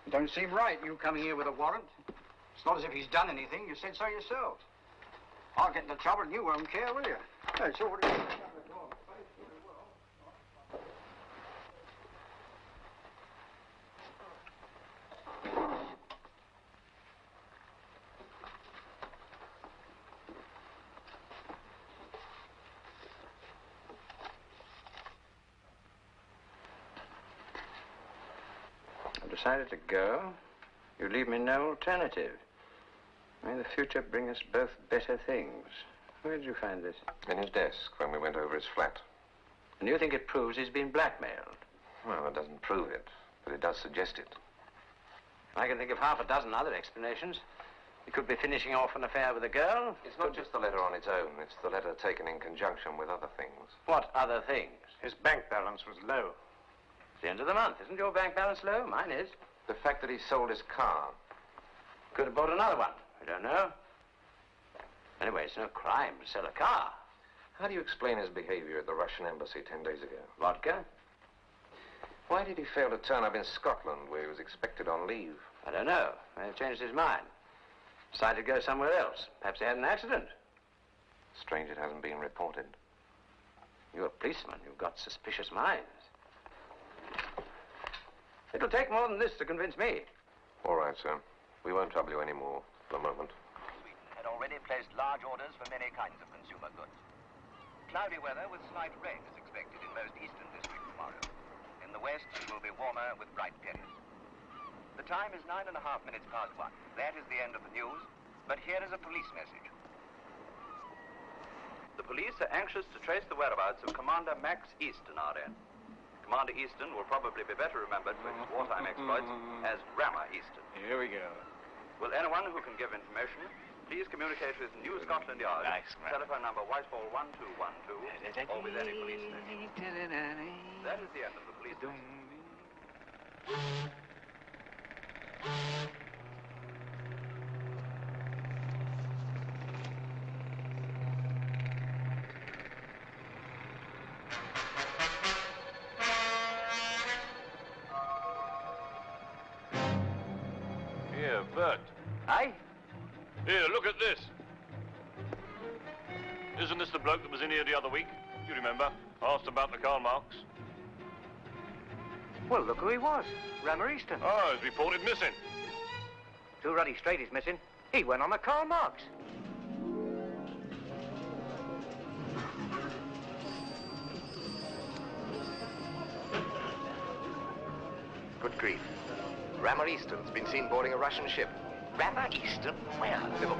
It don't seem right, you coming here with a warrant. It's not as if he's done anything. You said so yourself. I'll get into trouble and you won't care, will you? That's all it is. Decided to go, you leave me no alternative. May the future bring us both better things. Where did you find this? In his desk, when we went over his flat. And you think it proves he's been blackmailed? Well, it doesn't prove it, but it does suggest it. I can think of half a dozen other explanations. He could be finishing off an affair with a girl. It's not just the letter on its own. It's the letter taken in conjunction with other things. What other things? His bank balance was low. It's the end of the month. Isn't your bank balance low? Mine is. The fact that he sold his car. Could have bought another one. I don't know. Anyway, it's no crime to sell a car. How do you explain his behavior at the Russian embassy 10 days ago? Vodka? Why did he fail to turn up in Scotland, where he was expected on leave? I don't know. May have changed his mind. Decided to go somewhere else. Perhaps he had an accident. Strange it hasn't been reported. You're a policeman. You've got suspicious minds. It'll take more than this to convince me. All right, sir. We won't trouble you any more for the moment. Sweden had already placed large orders for many kinds of consumer goods. Cloudy weather with slight rain is expected in most eastern districts tomorrow. In the west, it will be warmer with bright periods. The time is 9.5 minutes past 1. That is the end of the news, but here is a police message. The police are anxious to trace the whereabouts of Commander Max Easton, RN. Commander Easton will probably be better remembered for his wartime exploits as Rammer Easton. Here we go. Will anyone who can give information please communicate with New Scotland Yard, telephone number Whitehall 1212, or with any police station. That is the end of the police message. Here, Bert. Aye? Here, look at this. Isn't this the bloke that was in here the other week? You remember? Asked about the Karl Marx. Well, look who he was. Rammer Easton. Oh, he's reported missing. Too ruddy straight he's missing. He went on the Karl Marx. Good grief. Rammer Easton's been seen boarding a Russian ship. Rammer Easton? Where? Liverpool.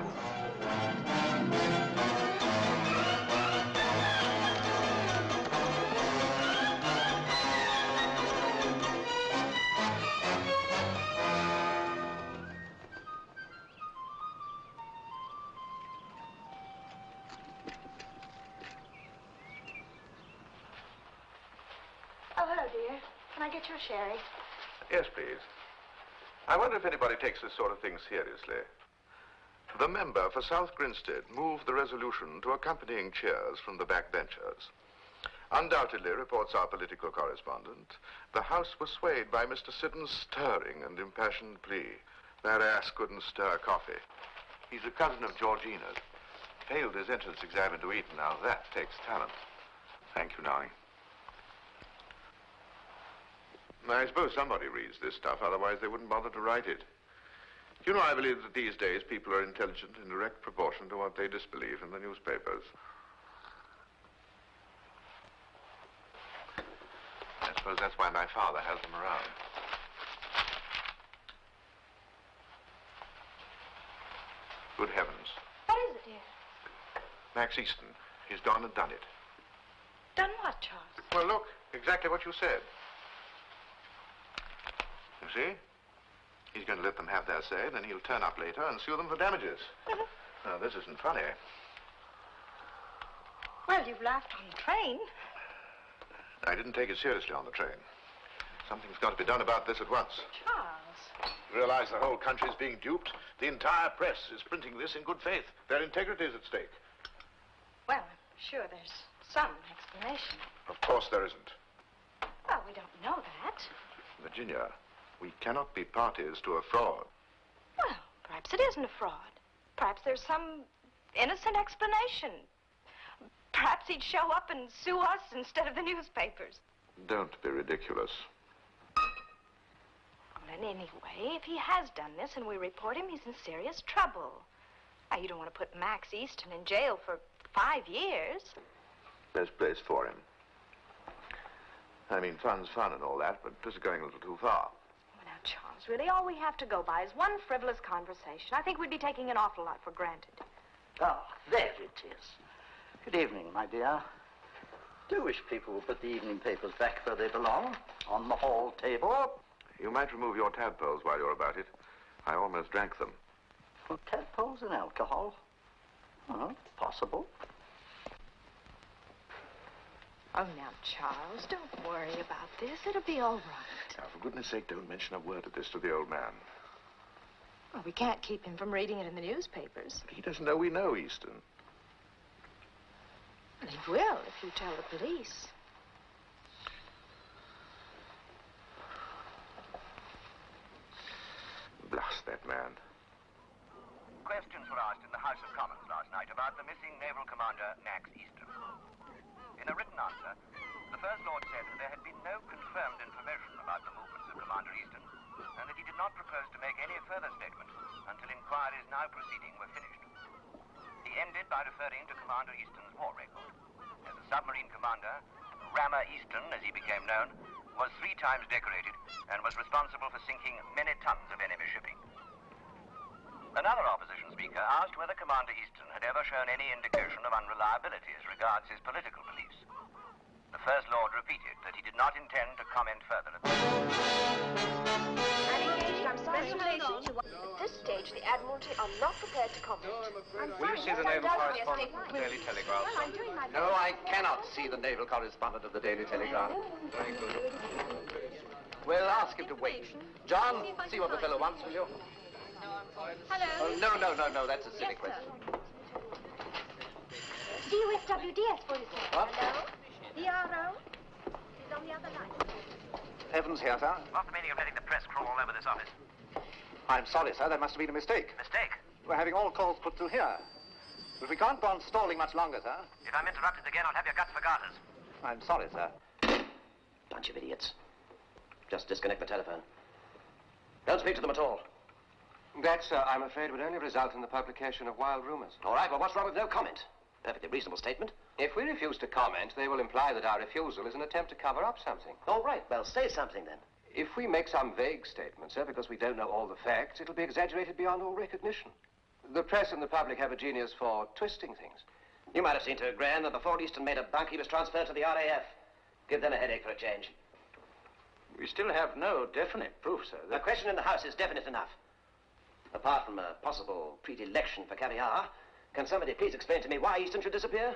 Oh, hello, dear. Can I get your sherry? Yes, please. I wonder if anybody takes this sort of thing seriously. The member for South Grinstead moved the resolution to accompanying cheers from the backbenchers. Undoubtedly, reports our political correspondent, the House was swayed by Mr. Siddon's stirring and impassioned plea. That ass couldn't stir coffee. He's a cousin of Georgina's. Failed his entrance exam into Eton. Now that takes talent. Thank you, Nowie. I suppose somebody reads this stuff, otherwise they wouldn't bother to write it. You know, I believe that these days people are intelligent in direct proportion to what they disbelieve in the newspapers. I suppose that's why my father has them around. Good heavens. What is it, dear? Max Easton. He's gone and done it. Done what, Charles? Well, look, exactly what you said. You see? He's going to let them have their say, then he'll turn up later and sue them for damages. Now, this isn't funny. Well, you've laughed on the train. I didn't take it seriously on the train. Something's got to be done about this at once. Charles. You realize the whole country is being duped? The entire press is printing this in good faith. Their integrity is at stake. Well, I'm sure there's some explanation. Of course there isn't. Well, we don't know that. Virginia, we cannot be parties to a fraud. Well, perhaps it isn't a fraud. Perhaps there's some innocent explanation. Perhaps he'd show up and sue us instead of the newspapers. Don't be ridiculous. Well, and anyway, if he has done this and we report him, he's in serious trouble. Now, you don't want to put Max Easton in jail for 5 years. Best place for him. I mean, fun's fun and all that, but this is going a little too far. Well, now, Charles, really, all we have to go by is one frivolous conversation. I think we'd be taking an awful lot for granted. Oh, there it is. Good evening, my dear. Do wish people would put the evening papers back where they belong, on the hall table. You might remove your tadpoles while you're about it. I almost drank them. Well, tadpoles and alcohol? Oh, possible. Oh, now, Charles, don't worry about this. It'll be all right. Now, for goodness sake, don't mention a word of this to the old man. Well, we can't keep him from reading it in the newspapers. He doesn't know we know Easton. Well, he will if you tell the police. Blast that man. Questions were asked in the House of Commons last night about the missing Naval Commander Max Easton. In a written answer, the First Lord said that there had been no confirmed information about the movements of Commander Easton, and that he did not propose to make any further statement until inquiries now proceeding were finished. He ended by referring to Commander Easton's war record. As a submarine commander, Rammer Easton, as he became known, was 3 times decorated and was responsible for sinking many tons of enemy shipping. Another opposition speaker asked whether Commander Easton had ever shown any indication of unreliability as regards his political beliefs. The First Lord repeated that he did not intend to comment further at this. At this stage, the Admiralty are not prepared to comment. Will you see the naval correspondent of the Daily Telegraph? Well, I'm doing my best. No, I cannot see the naval correspondent of the Daily Telegraph. Very good. Well, ask him to wait. John, see what the fellow wants, will you? Hello. Oh, no, that's a silly question. DUSWDS, for instance. What? Hello? DRO? He's on the other line. Evans here, sir. What's the meaning of letting the press crawl all over this office? I'm sorry, sir. There must have been a mistake. Mistake? We're having all calls put through here. But we can't go on stalling much longer, sir. If I'm interrupted again, I'll have your guts for garters. I'm sorry, sir. Bunch of idiots. Just disconnect the telephone. Don't speak to them at all. That, sir, I'm afraid would only result in the publication of wild rumors. All right, well, what's wrong with no comment? Perfectly reasonable statement. If we refuse to comment, they will imply that our refusal is an attempt to cover up something. All right, well, say something then. If we make some vague statement, sir, because we don't know all the facts, it'll be exaggerated beyond all recognition. The press and the public have a genius for twisting things. You might have seen to a grand that before Easton made a bunk, he was transferred to the RAF. Give them a headache for a change. We still have no definite proof, sir. The question in the House is definite enough. Apart from a possible predilection for caviar, can somebody please explain to me why Easton should disappear?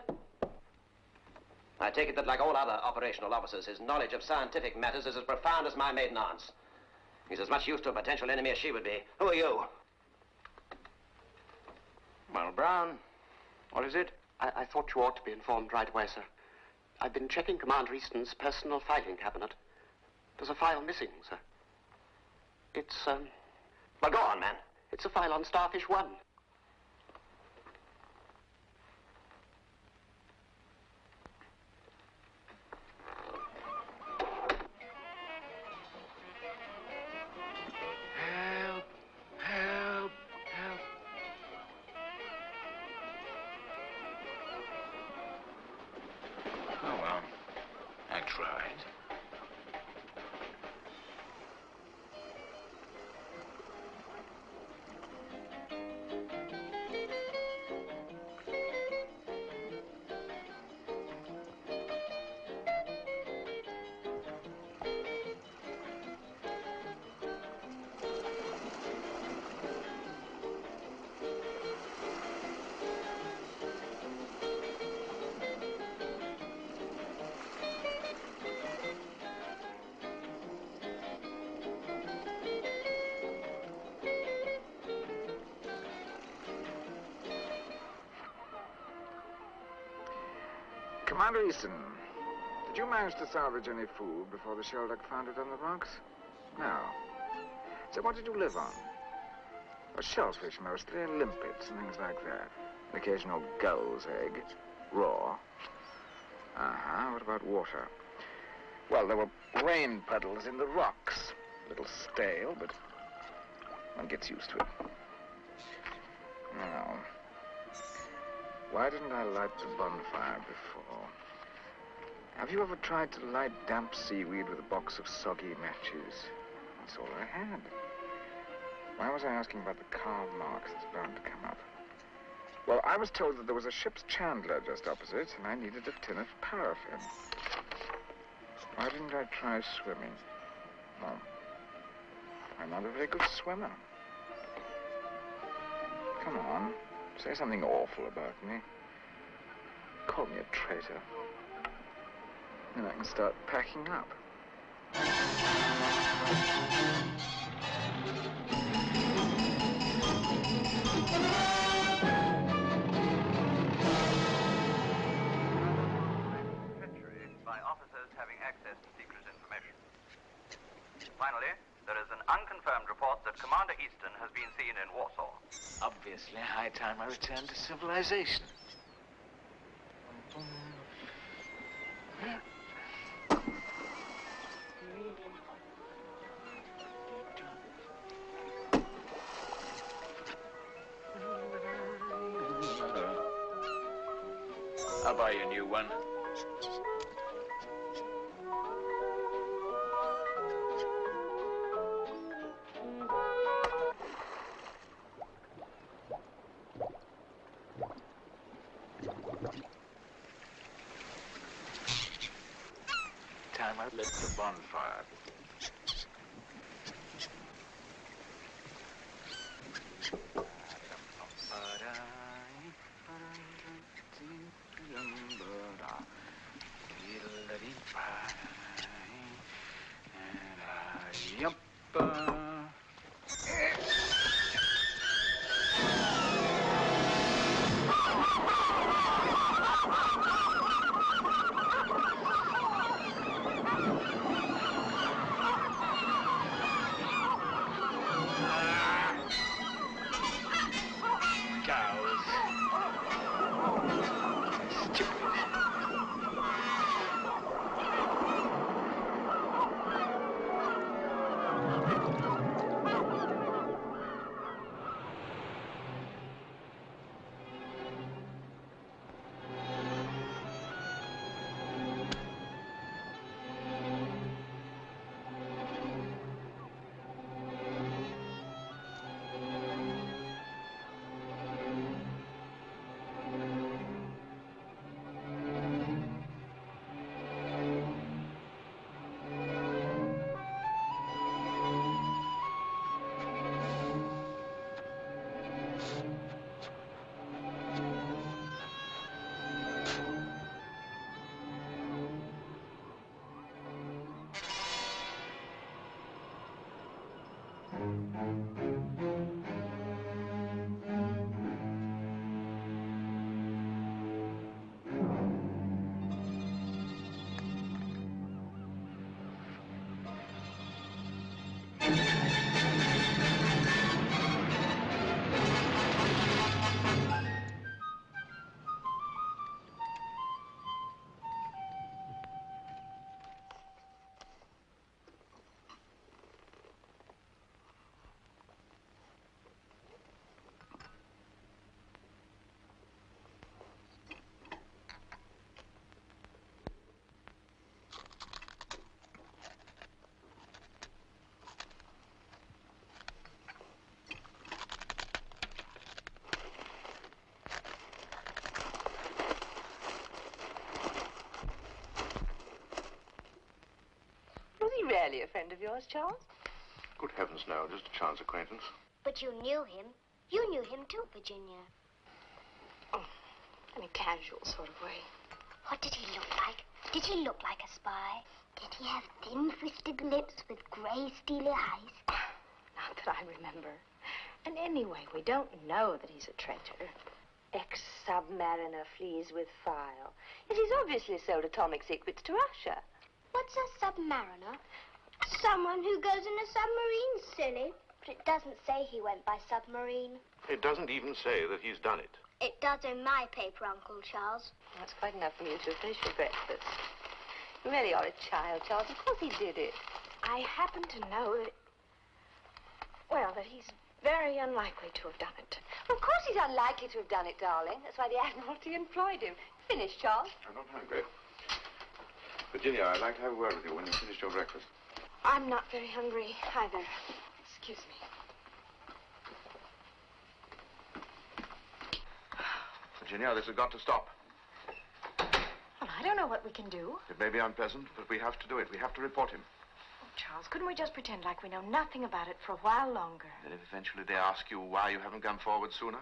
I take it that, like all other operational officers, his knowledge of scientific matters is as profound as my maiden aunt's. He's as much use to a potential enemy as she would be. Who are you? Well, Brown, what is it? I thought you ought to be informed right away, sir. I've been checking Commander Easton's personal filing cabinet. There's a file missing, sir. It's, Well, go on, man. It's a file on Starfish 1. Help! Help! Help! Oh, well, I tried. Commander Easton, did you manage to salvage any food before the Shelduck found it on the rocks? No. So what did you live on? Well, shellfish mostly, limpets and things like that. An occasional gull's egg, raw. Uh-huh, what about water? Well, there were rain puddles in the rocks. A little stale, but one gets used to it. Now, why didn't I light the bonfire before? Have you ever tried to light damp seaweed with a box of soggy matches? That's all I had. Why was I asking about the carve marks? It's bound to come up. Well, I was told that there was a ship's chandler just opposite, and I needed a tin of paraffin. Why didn't I try swimming? Well, I'm not a very good swimmer. Come on, say something awful about me. Call me a traitor. Then I can start packing up. By officers having access to secret information. Finally, there is an unconfirmed report that Commander Easton has been seen in Warsaw. Obviously, high time I returned to civilization. I'll buy you a new one. Time I lit the bonfire. Really a friend of yours, Charles? Good heavens, no. Just a chance acquaintance. But you knew him. You knew him too, Virginia. Oh, in a casual sort of way. What did he look like? Did he look like a spy? Did he have thin, twisted lips with grey, steely eyes? Not that I remember. And anyway, we don't know that he's a traitor. Ex-submariner flees with file. Yet he's obviously sold atomic secrets to Russia. What's a submariner? Someone who goes in a submarine, silly. But it doesn't say he went by submarine. It doesn't even say that he's done it. It does in my paper, Uncle Charles. That's quite enough for you to finish your breakfast. You really are a child, Charles. Of course he did it. I happen to know that... Well, that he's very unlikely to have done it. Of course he's unlikely to have done it, darling. That's why the Admiralty employed him. Finish, Charles. I'm not hungry. Virginia, I'd like to have a word with you when you've finished your breakfast. I'm not very hungry either. Excuse me. Virginia, this has got to stop. Well, I don't know what we can do. It may be unpleasant, but we have to do it. We have to report him. Oh, Charles, couldn't we just pretend like we know nothing about it for a while longer? Then if eventually they ask you why you haven't come forward sooner?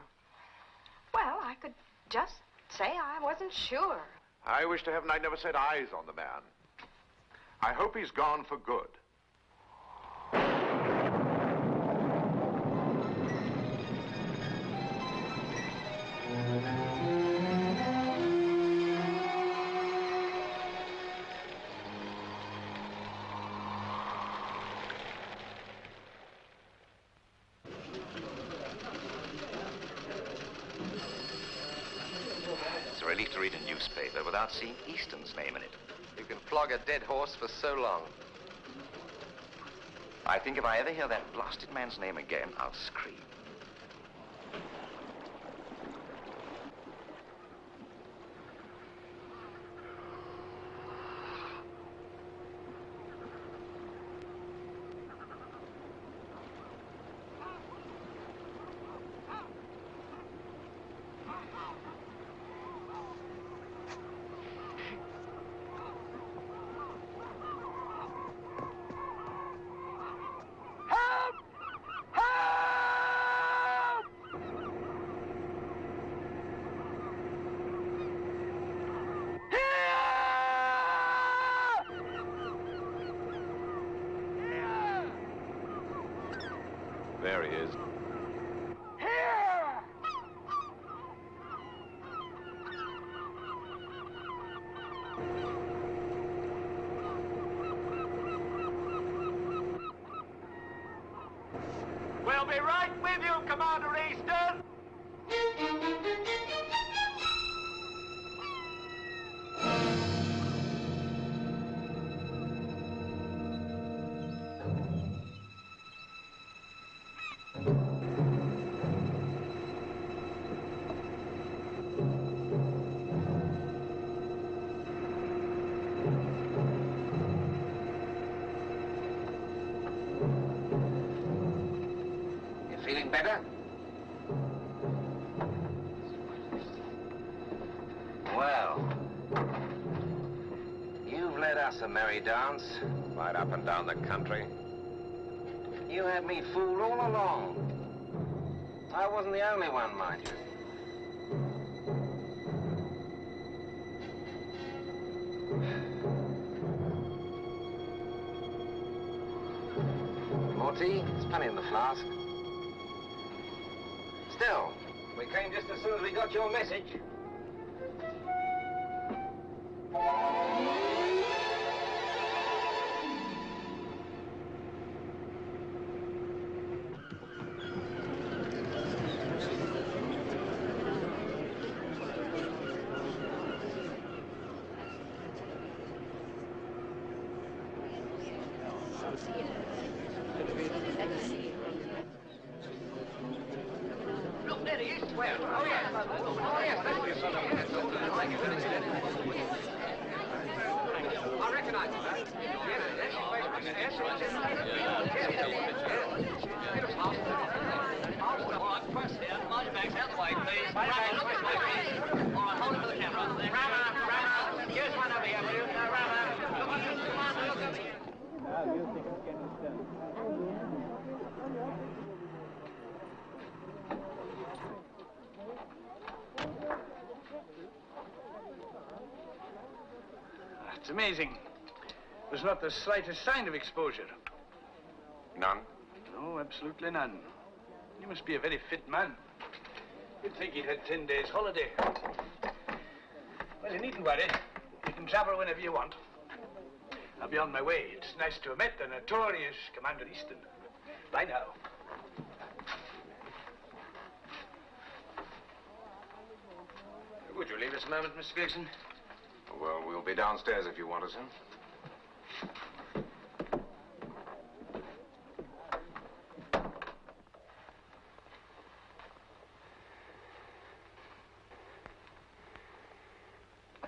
Well, I could just say I wasn't sure. I wish to heaven I'd never set eyes on the man. I hope he's gone for good. It's a relief to read a newspaper without seeing Easton's name in it. You can flog a dead horse for so long. I think if I ever hear that blasted man's name again, I'll scream. There he is. We'll be right with you, Commander Easton! Feeling better? Well, you've led us a merry dance, right up and down the country. You had me fooled all along. I wasn't the only one, mind you. More tea? There's plenty in the flask. Still, we came just as soon as we got your message. Look, there he is. Where? Oh, yes. Oh, yes. I recognize him, huh? All right, press here. Mind your backs out the way, please. Right, look this way, please. All right, hold it for the camera. Rama. Here's one over here, will you? Rama. Look at you. Come on, look at me. It's amazing. There's not the slightest sign of exposure. None? No, absolutely none. You must be a very fit man. You'd think he'd had 10 days holiday. Well, you needn't worry. You can travel whenever you want. I'll be on my way. It's nice to have met the notorious Commander Easton. Bye now. Would you leave us a moment, Mr. Gleason? Well, we'll be downstairs if you want us, sir.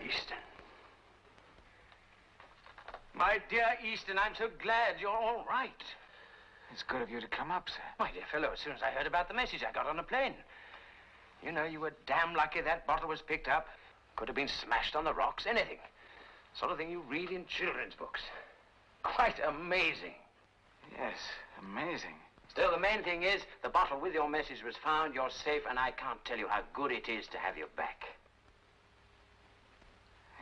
Easton. My dear Easton, I'm so glad you're all right. It's good of you to come up, sir. My dear fellow, as soon as I heard about the message, I got on a plane. You know, you were damn lucky that bottle was picked up. Could have been smashed on the rocks, anything. Sort of thing you read in children's books. Quite amazing. Yes, amazing. Still, the main thing is, the bottle with your message was found, you're safe, and I can't tell you how good it is to have you back.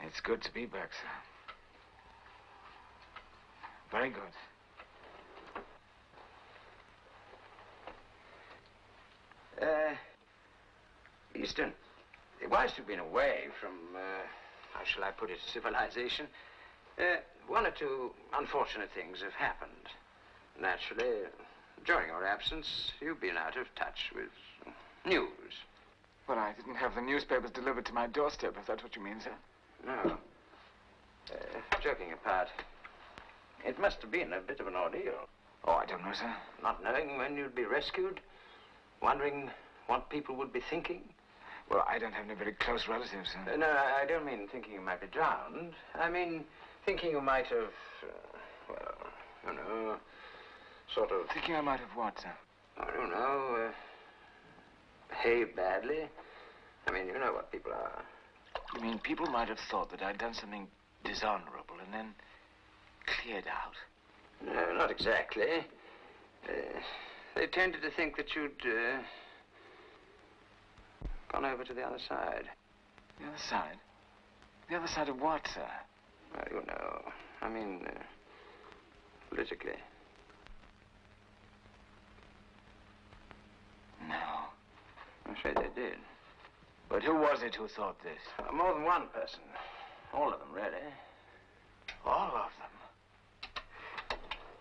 It's good to be back, sir. Very good. Easton, whilst you've been away from, how shall I put it, civilization, one or two unfortunate things have happened. Naturally, during your absence, you've been out of touch with news. Well, I didn't have the newspapers delivered to my doorstep, if that's what you mean, sir. No. Joking apart, it must have been a bit of an ordeal. Oh, I don't know, sir. Not knowing when you'd be rescued, wondering what people would be thinking. Well, I don't have any very close relatives, sir. No, I don't mean thinking you might be drowned. I mean thinking you might have, well, you know, sort of... Thinking I might have what, sir? I don't know, behaved badly. I mean, you know what people are. You mean people might have thought that I'd done something dishonorable and then cleared out? No, not exactly. They tended to think that you'd gone over to the other side. The other side? The other side of what, sir? Well, you know, I mean, politically. No. I'm afraid they did. But who was it who thought this? More than one person. All of them, really. All of them?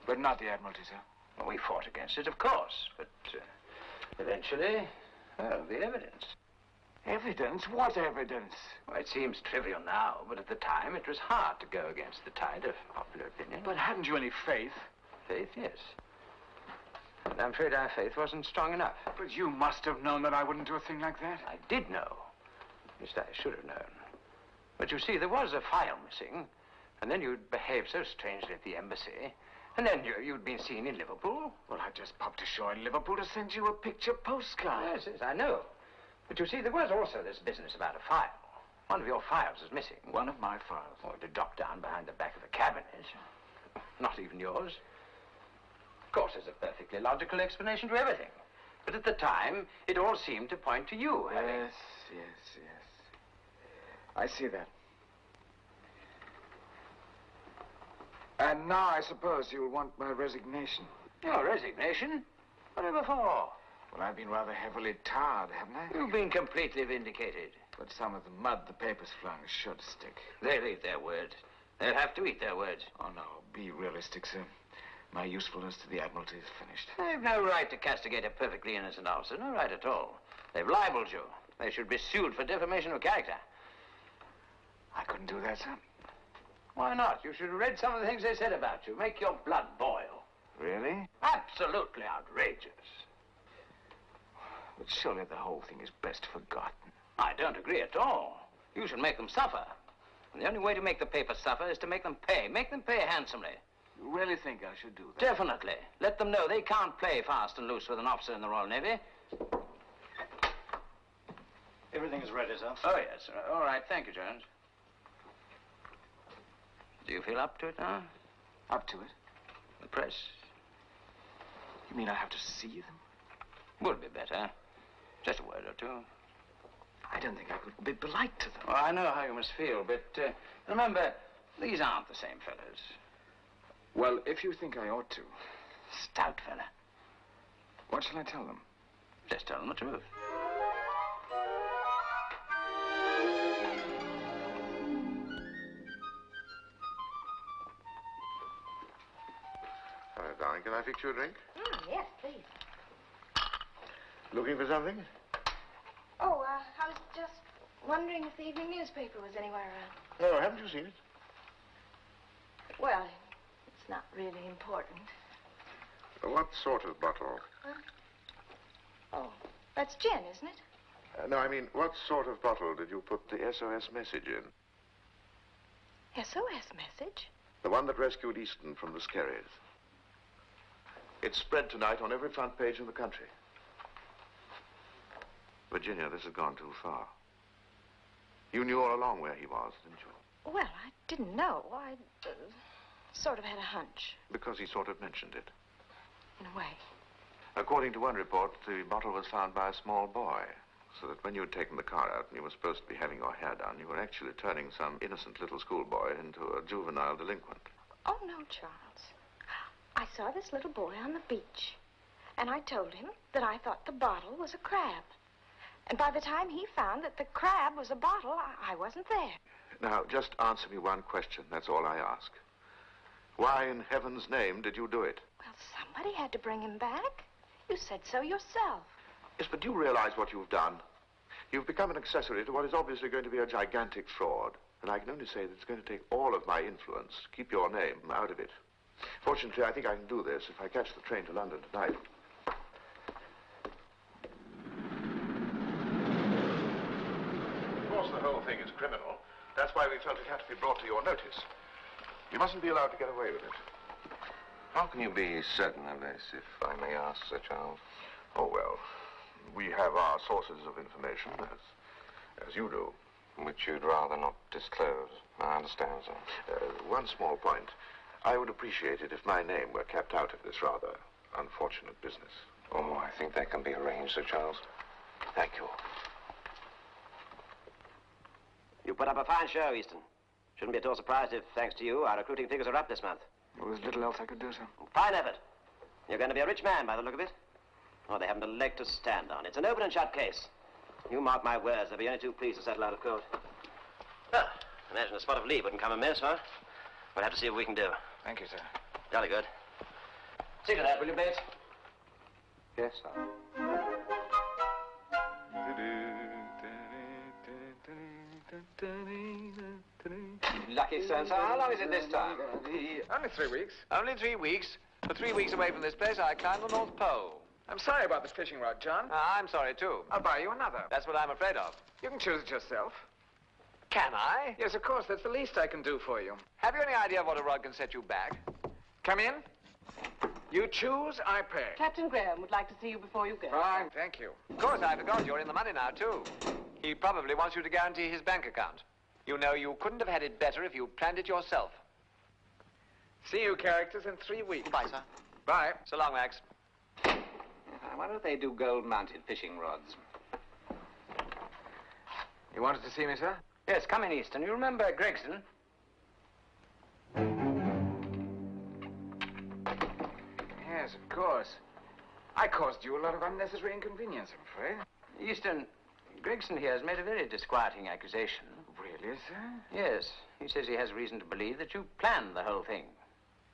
But not the Admiralty, sir. Well, we fought against it, of course. But eventually, well, the evidence. Evidence? What evidence? Well, it seems trivial now, but at the time it was hard to go against the tide of popular opinion. But hadn't you any faith? Faith, yes. And I'm afraid our faith wasn't strong enough. But you must have known that I wouldn't do a thing like that. I did know. At least I should have known. But you see, there was a file missing, and then you'd behaved so strangely at the embassy, and then you'd been seen in Liverpool. Well, I just popped ashore in Liverpool to send you a picture postcard. Yes, I know. But you see, there was also this business about a file. One of your files is missing. One of my files? Oh, it had dropped down behind the back of the cabinet. Not even yours. Of course, there's a perfectly logical explanation to everything. But at the time, it all seemed to point to you having... Yes. I see that. And now I suppose you'll want my resignation. Your resignation? Whatever for? Well, I've been rather heavily tarred, haven't I? You've been completely vindicated. But some of the mud the papers flung is sure to stick. They'll eat their words. They'll have to eat their words. Oh, no. Be realistic, sir. My usefulness to the Admiralty is finished. They've no right to castigate a perfectly innocent officer. No right at all. They've libeled you. They should be sued for defamation of character. I couldn't do that, sir. Why not? You should have read some of the things they said about you. Make your blood boil. Really? Absolutely outrageous. But surely the whole thing is best forgotten. I don't agree at all. You should make them suffer. And the only way to make the papers suffer is to make them pay. Make them pay handsomely. You really think I should do that? Definitely. Let them know they can't play fast and loose with an officer in the Royal Navy. Everything is ready, sir. Oh, yes. All right. Thank you, Jones. Do you feel up to it now? Up to it? The press. You mean I have to see them? Would be better. Just a word or two. I don't think I could be polite to them. Well, I know how you must feel, but remember, these aren't the same fellas. Well, if you think I ought to. Stout fella. What shall I tell them? Just tell them the truth. Hello, darling. Can I fix you a drink? Yes, please. Looking for something? Oh, I was just wondering if the evening newspaper was anywhere around. No, haven't you seen it? Well, it's not really important. What sort of bottle? Huh? Oh, that's gin, isn't it? No, I mean, what sort of bottle did you put the SOS message in? SOS message? The one that rescued Easton from the Skerries. It's spread tonight on every front page in the country. Virginia, this has gone too far. You knew all along where he was, didn't you? Well, I didn't know. I sort of had a hunch, Because he sort of mentioned it. in a way. According to one report, the bottle was found by a small boy. So that when you had taken the car out and you were supposed to be having your hair done, you were actually turning some innocent little schoolboy into a juvenile delinquent. Oh, no, Charles. I saw this little boy on the beach, and I told him that I thought the bottle was a crab. And by the time he found that the crab was a bottle, I wasn't there. Now, just answer me one question. That's all I ask. Why in heaven's name did you do it? Well, somebody had to bring him back. You said so yourself. Yes, but do you realize what you've done? You've become an accessory to what is obviously going to be a gigantic fraud. And I can only say that it's going to take all of my influence to keep your name out of it. Fortunately, I think I can do this if I catch the train to London tonight. Of course, the whole thing is criminal. That's why we felt it had to be brought to your notice. You mustn't be allowed to get away with it. How can you be certain of this, if I may ask, Sir Charles? Oh, well, we have our sources of information, as you do. Which you'd rather not disclose. I understand, sir. One small point. I would appreciate it if my name were kept out of this rather unfortunate business. Oh, I think that can be arranged, Sir Charles. Thank you. You put up a fine show, Easton. Shouldn't be at all surprised if, thanks to you, our recruiting figures are up this month. Well, there's little else I could do, sir. Fine effort. You're going to be a rich man by the look of it. Oh, they haven't a leg to stand on. It's an open and shut case. You mark my words, they'll be only too pleased to settle out of court. Well, imagine a spot of leave wouldn't come amiss, huh? We'll have to see what we can do. Thank you, sir. Jolly good. See to that, will you, Bates? Yes, sir. Lucky son. So how long is it this time? Only 3 weeks. Only 3 weeks? For 3 weeks away from this place, I climbed the North Pole. I'm sorry about this fishing rod, John. I'm sorry, too. I'll buy you another. That's what I'm afraid of. You can choose it yourself. Can I? Yes, of course. That's the least I can do for you. Have you any idea what a rod can set you back? Come in. You choose, I pay. Captain Graham would like to see you before you go. Fine, thank you. Of course, I forgot. You're in the money now, too. He probably wants you to guarantee his bank account. You know, you couldn't have had it better if you planned it yourself. See you, characters, in 3 weeks. Goodbye, sir. Bye. So long, Max. I wonder if they do gold-mounted fishing rods. You wanted to see me, sir? Yes, come in, Easton. You remember Gregson? Yes, of course. I caused you a lot of unnecessary inconvenience, I'm afraid. Easton, Gregson here has made a very disquieting accusation. Really, sir? Yes. He says he has reason to believe that you planned the whole thing.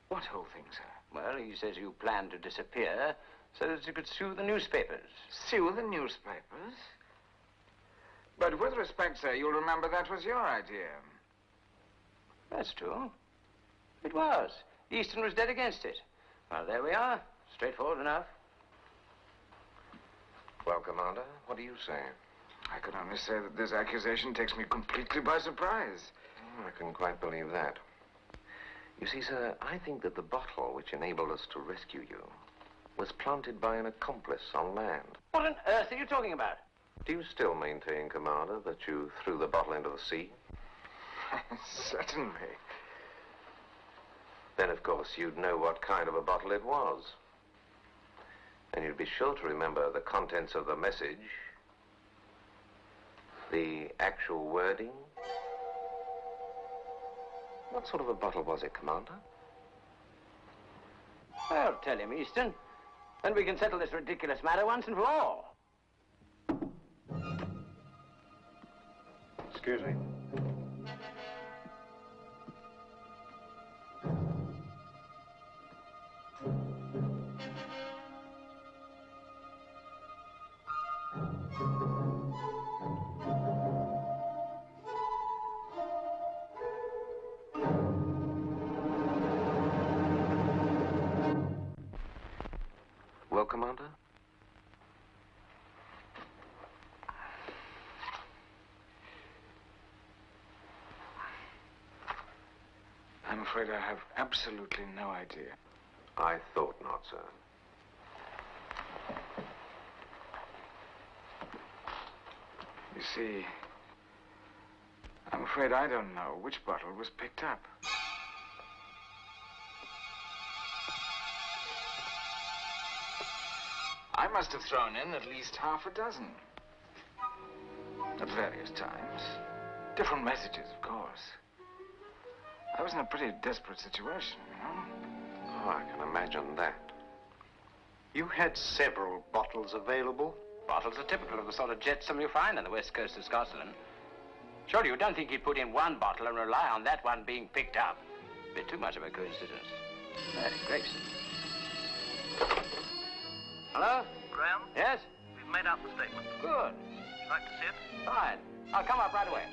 What whole thing, sir? Well, he says you planned to disappear so that you could sue the newspapers. Sue the newspapers? But with respect, sir, you'll remember that was your idea. That's true. It was. Easton was dead against it. Well, there we are. Straightforward enough. Well, Commander, what do you say? I can only say that this accusation takes me completely by surprise. I can quite believe that. You see, sir, I think that the bottle which enabled us to rescue you was planted by an accomplice on land. What on earth are you talking about? Do you still maintain, Commander, that you threw the bottle into the sea? Certainly. Then, of course, you'd know what kind of a bottle it was. And you'd be sure to remember the contents of the message, the actual wording. What sort of a bottle was it, Commander? Well, tell him, Easton. Then we can settle this ridiculous matter once and for all. Excuse me. Well, Commander? I'm afraid I have absolutely no idea. I thought not, sir. You see, I'm afraid I don't know which bottle was picked up. I must have thrown in at least half a dozen. At various times. Different messages, of course. I was in a pretty desperate situation, you know? Oh, I can imagine that. You had several bottles available? Bottles are typical of the sort of jetsam you find on the west coast of Scotland. Surely you don't think he'd put in one bottle and rely on that one being picked up? Bit too much of a coincidence. Very grapes. Hello? Graham? Yes? We've made out the statement. Good. Would you like to see it? Fine. I'll come up right away.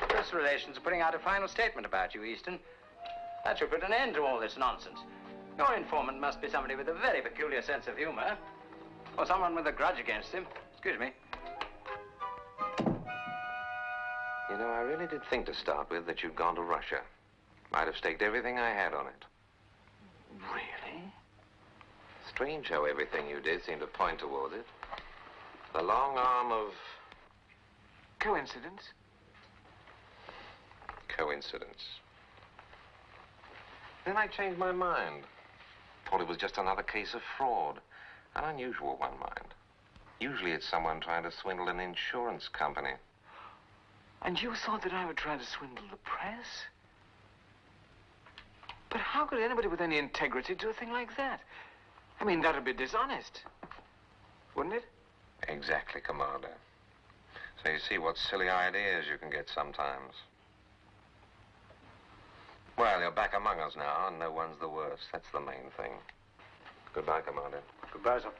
Press relations are putting out a final statement about you, Easton. That should put an end to all this nonsense. Your informant must be somebody with a very peculiar sense of humor. Or someone with a grudge against him. Excuse me. You know, I really did think to start with that you'd gone to Russia. Might have staked everything I had on it. Really? Strange how everything you did seemed to point toward it. The long arm of... Coincidence? Coincidence. Then I changed my mind. Thought it was just another case of fraud. An unusual one, mind. Usually it's someone trying to swindle an insurance company. And you thought that I would try to swindle the press? But how could anybody with any integrity do a thing like that? I mean, that would be dishonest. Wouldn't it? Exactly, Commander. So you see what silly ideas you can get sometimes. Well, you're back among us now, and no one's the worse. That's the main thing. Goodbye, Commander. Goodbye, sir.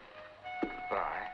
Goodbye.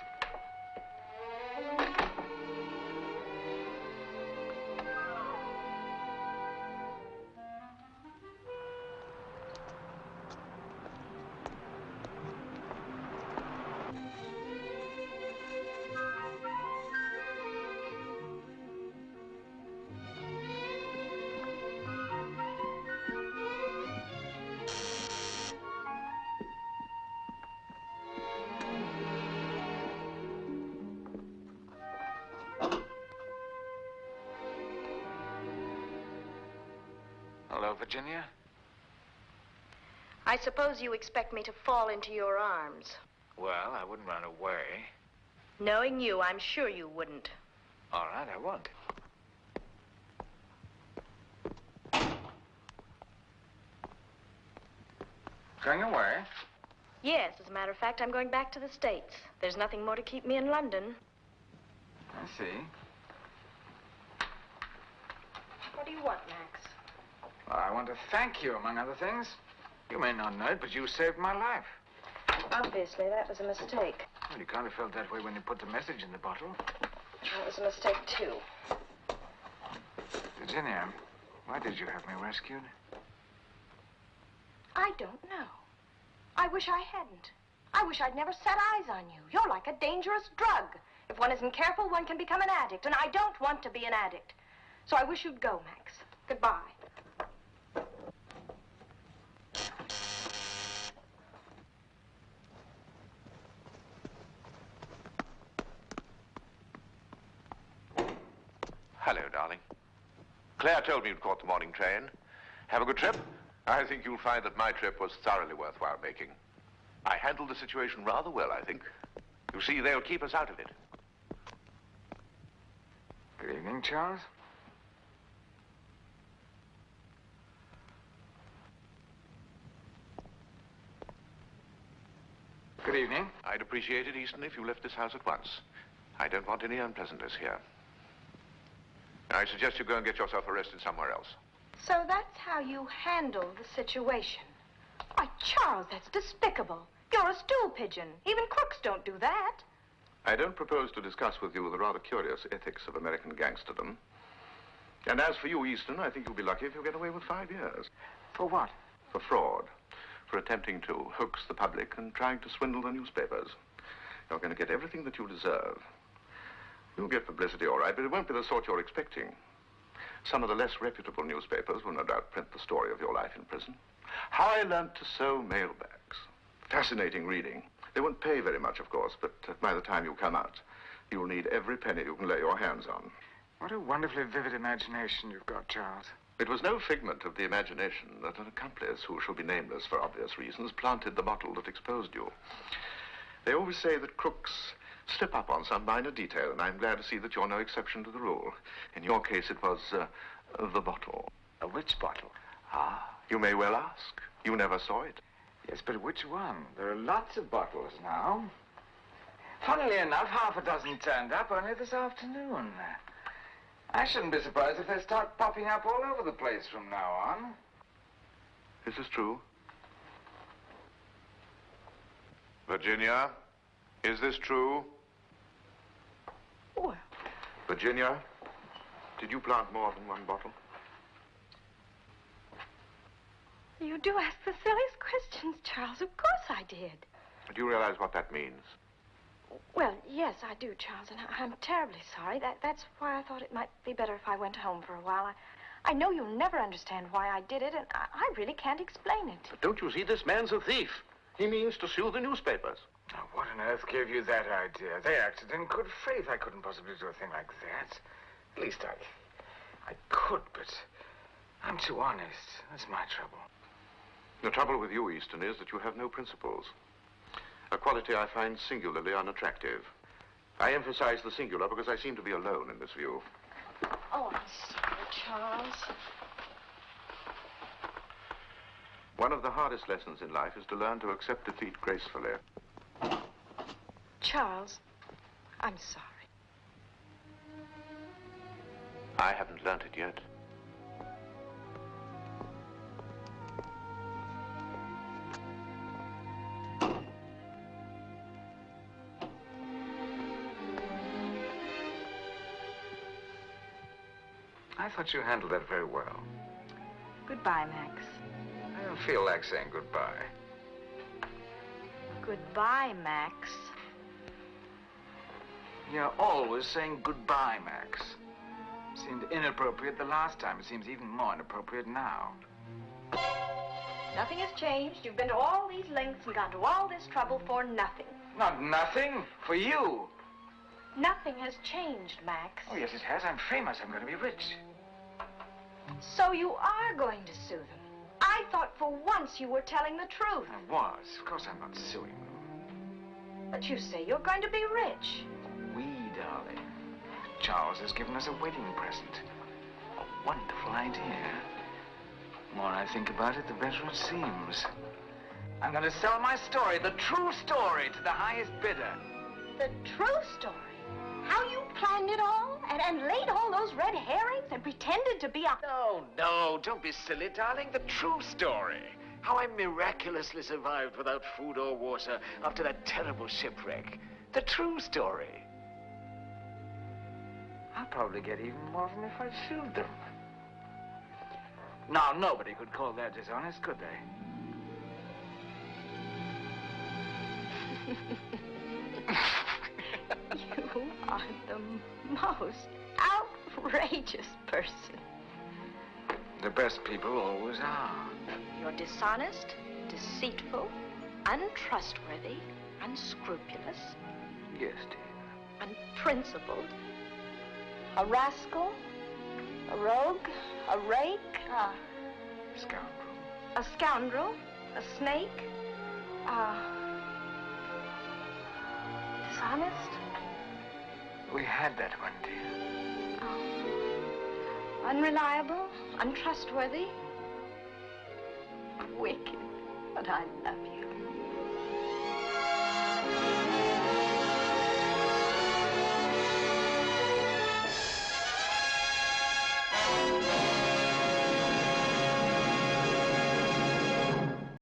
Hello, Virginia. I suppose you expect me to fall into your arms. Well, I wouldn't run away. Knowing you, I'm sure you wouldn't. All right, I won't. Going away? Yes, as a matter of fact, I'm going back to the States. There's nothing more to keep me in London. I see. What do you want, Max? Well, I want to thank you, among other things. You may not know it, but you saved my life. Obviously, that was a mistake. Well, you kind of felt that way when you put the message in the bottle. That was a mistake, too. Virginia, why did you have me rescued? I don't know. I wish I hadn't. I wish I'd never set eyes on you. You're like a dangerous drug. If one isn't careful, one can become an addict, and I don't want to be an addict. So I wish you'd go, Max. Goodbye. Hello, darling. Claire told me you'd caught the morning train. Have a good trip. I think you'll find that my trip was thoroughly worthwhile making. I handled the situation rather well, I think. You see, they'll keep us out of it. Good evening, Charles. Good evening. I'd appreciate it, Easton, if you left this house at once. I don't want any unpleasantness here. I suggest you go and get yourself arrested somewhere else. So that's how you handle the situation. Why, Charles. Charles, that's despicable. You're a stool pigeon. Even crooks don't do that. I don't propose to discuss with you the rather curious ethics of American gangsterdom. And as for you, Easton, I think you'll be lucky if you get away with 5 years. For what? For fraud. For attempting to hoax the public and trying to swindle the newspapers. You're going to get everything that you deserve. You'll get publicity, all right, but it won't be the sort you're expecting. Some of the less reputable newspapers will no doubt print the story of your life in prison. How I learned to sew mailbags. Fascinating reading. They won't pay very much, of course, but by the time you come out, you'll need every penny you can lay your hands on. What a wonderfully vivid imagination you've got, Charles. It was no figment of the imagination that an accomplice, who shall be nameless for obvious reasons, planted the bottle that exposed you. They always say that crooks slip up on some minor detail, and I'm glad to see that you're no exception to the rule. In your case, it was the bottle. A which bottle? Ah, you may well ask. You never saw it. Yes, but which one? There are lots of bottles now. Funnily enough, half a dozen turned up only this afternoon. I shouldn't be surprised if they start popping up all over the place from now on. Is this true? Virginia, is this true? Well. Virginia, did you plant more than one bottle? You do ask the silliest questions, Charles. Of course I did. Do you realize what that means? Well, yes, I do, Charles, and I'm terribly sorry. That's why I thought it might be better if I went home for a while. I know you'll never understand why I did it, and I really can't explain it. But don't you see, this man's a thief. He means to sue the newspapers. Oh, what on earth gave you that idea? They acted in good faith. I couldn't possibly do a thing like that. At least I could, but I'm too honest. That's my trouble. The trouble with you, Easton, is that you have no principles. A quality I find singularly unattractive. I emphasize the singular because I seem to be alone in this view. Oh, I'm sorry, Charles. One of the hardest lessons in life is to learn to accept defeat gracefully. Charles, I'm sorry. I haven't learned it yet. I thought you handled that very well. Goodbye, Max. I don't feel like saying goodbye. Goodbye, Max. You're always saying goodbye, Max. Seemed inappropriate the last time. It seems even more inappropriate now. Nothing has changed. You've been to all these lengths and gone to all this trouble for nothing. Not nothing. For you. Nothing has changed, Max. Oh, yes, it has. I'm famous. I'm going to be rich. So you are going to sue them. I thought for once you were telling the truth. I was. Of course I'm not suing them. But you say you're going to be rich. We, darling. Charles has given us a wedding present. A wonderful idea. The more I think about it, the better it seems. I'm going to sell my story, the true story, to the highest bidder. The true story? How you planned it all? And laid all those red herrings and pretended to be a... No, don't be silly, darling. The true story. How I miraculously survived without food or water after that terrible shipwreck. The true story. I'll probably get even more than if I sued them. Now, nobody could call that dishonest, could they? You are the most outrageous person. The best people always are. You're dishonest, deceitful, untrustworthy, unscrupulous. Yes, dear. Unprincipled. A rascal. A rogue. A rake. Scoundrel. A scoundrel. A snake. Dishonest. We had that one, dear. Oh. Unreliable. Untrustworthy. Wicked. But I love you.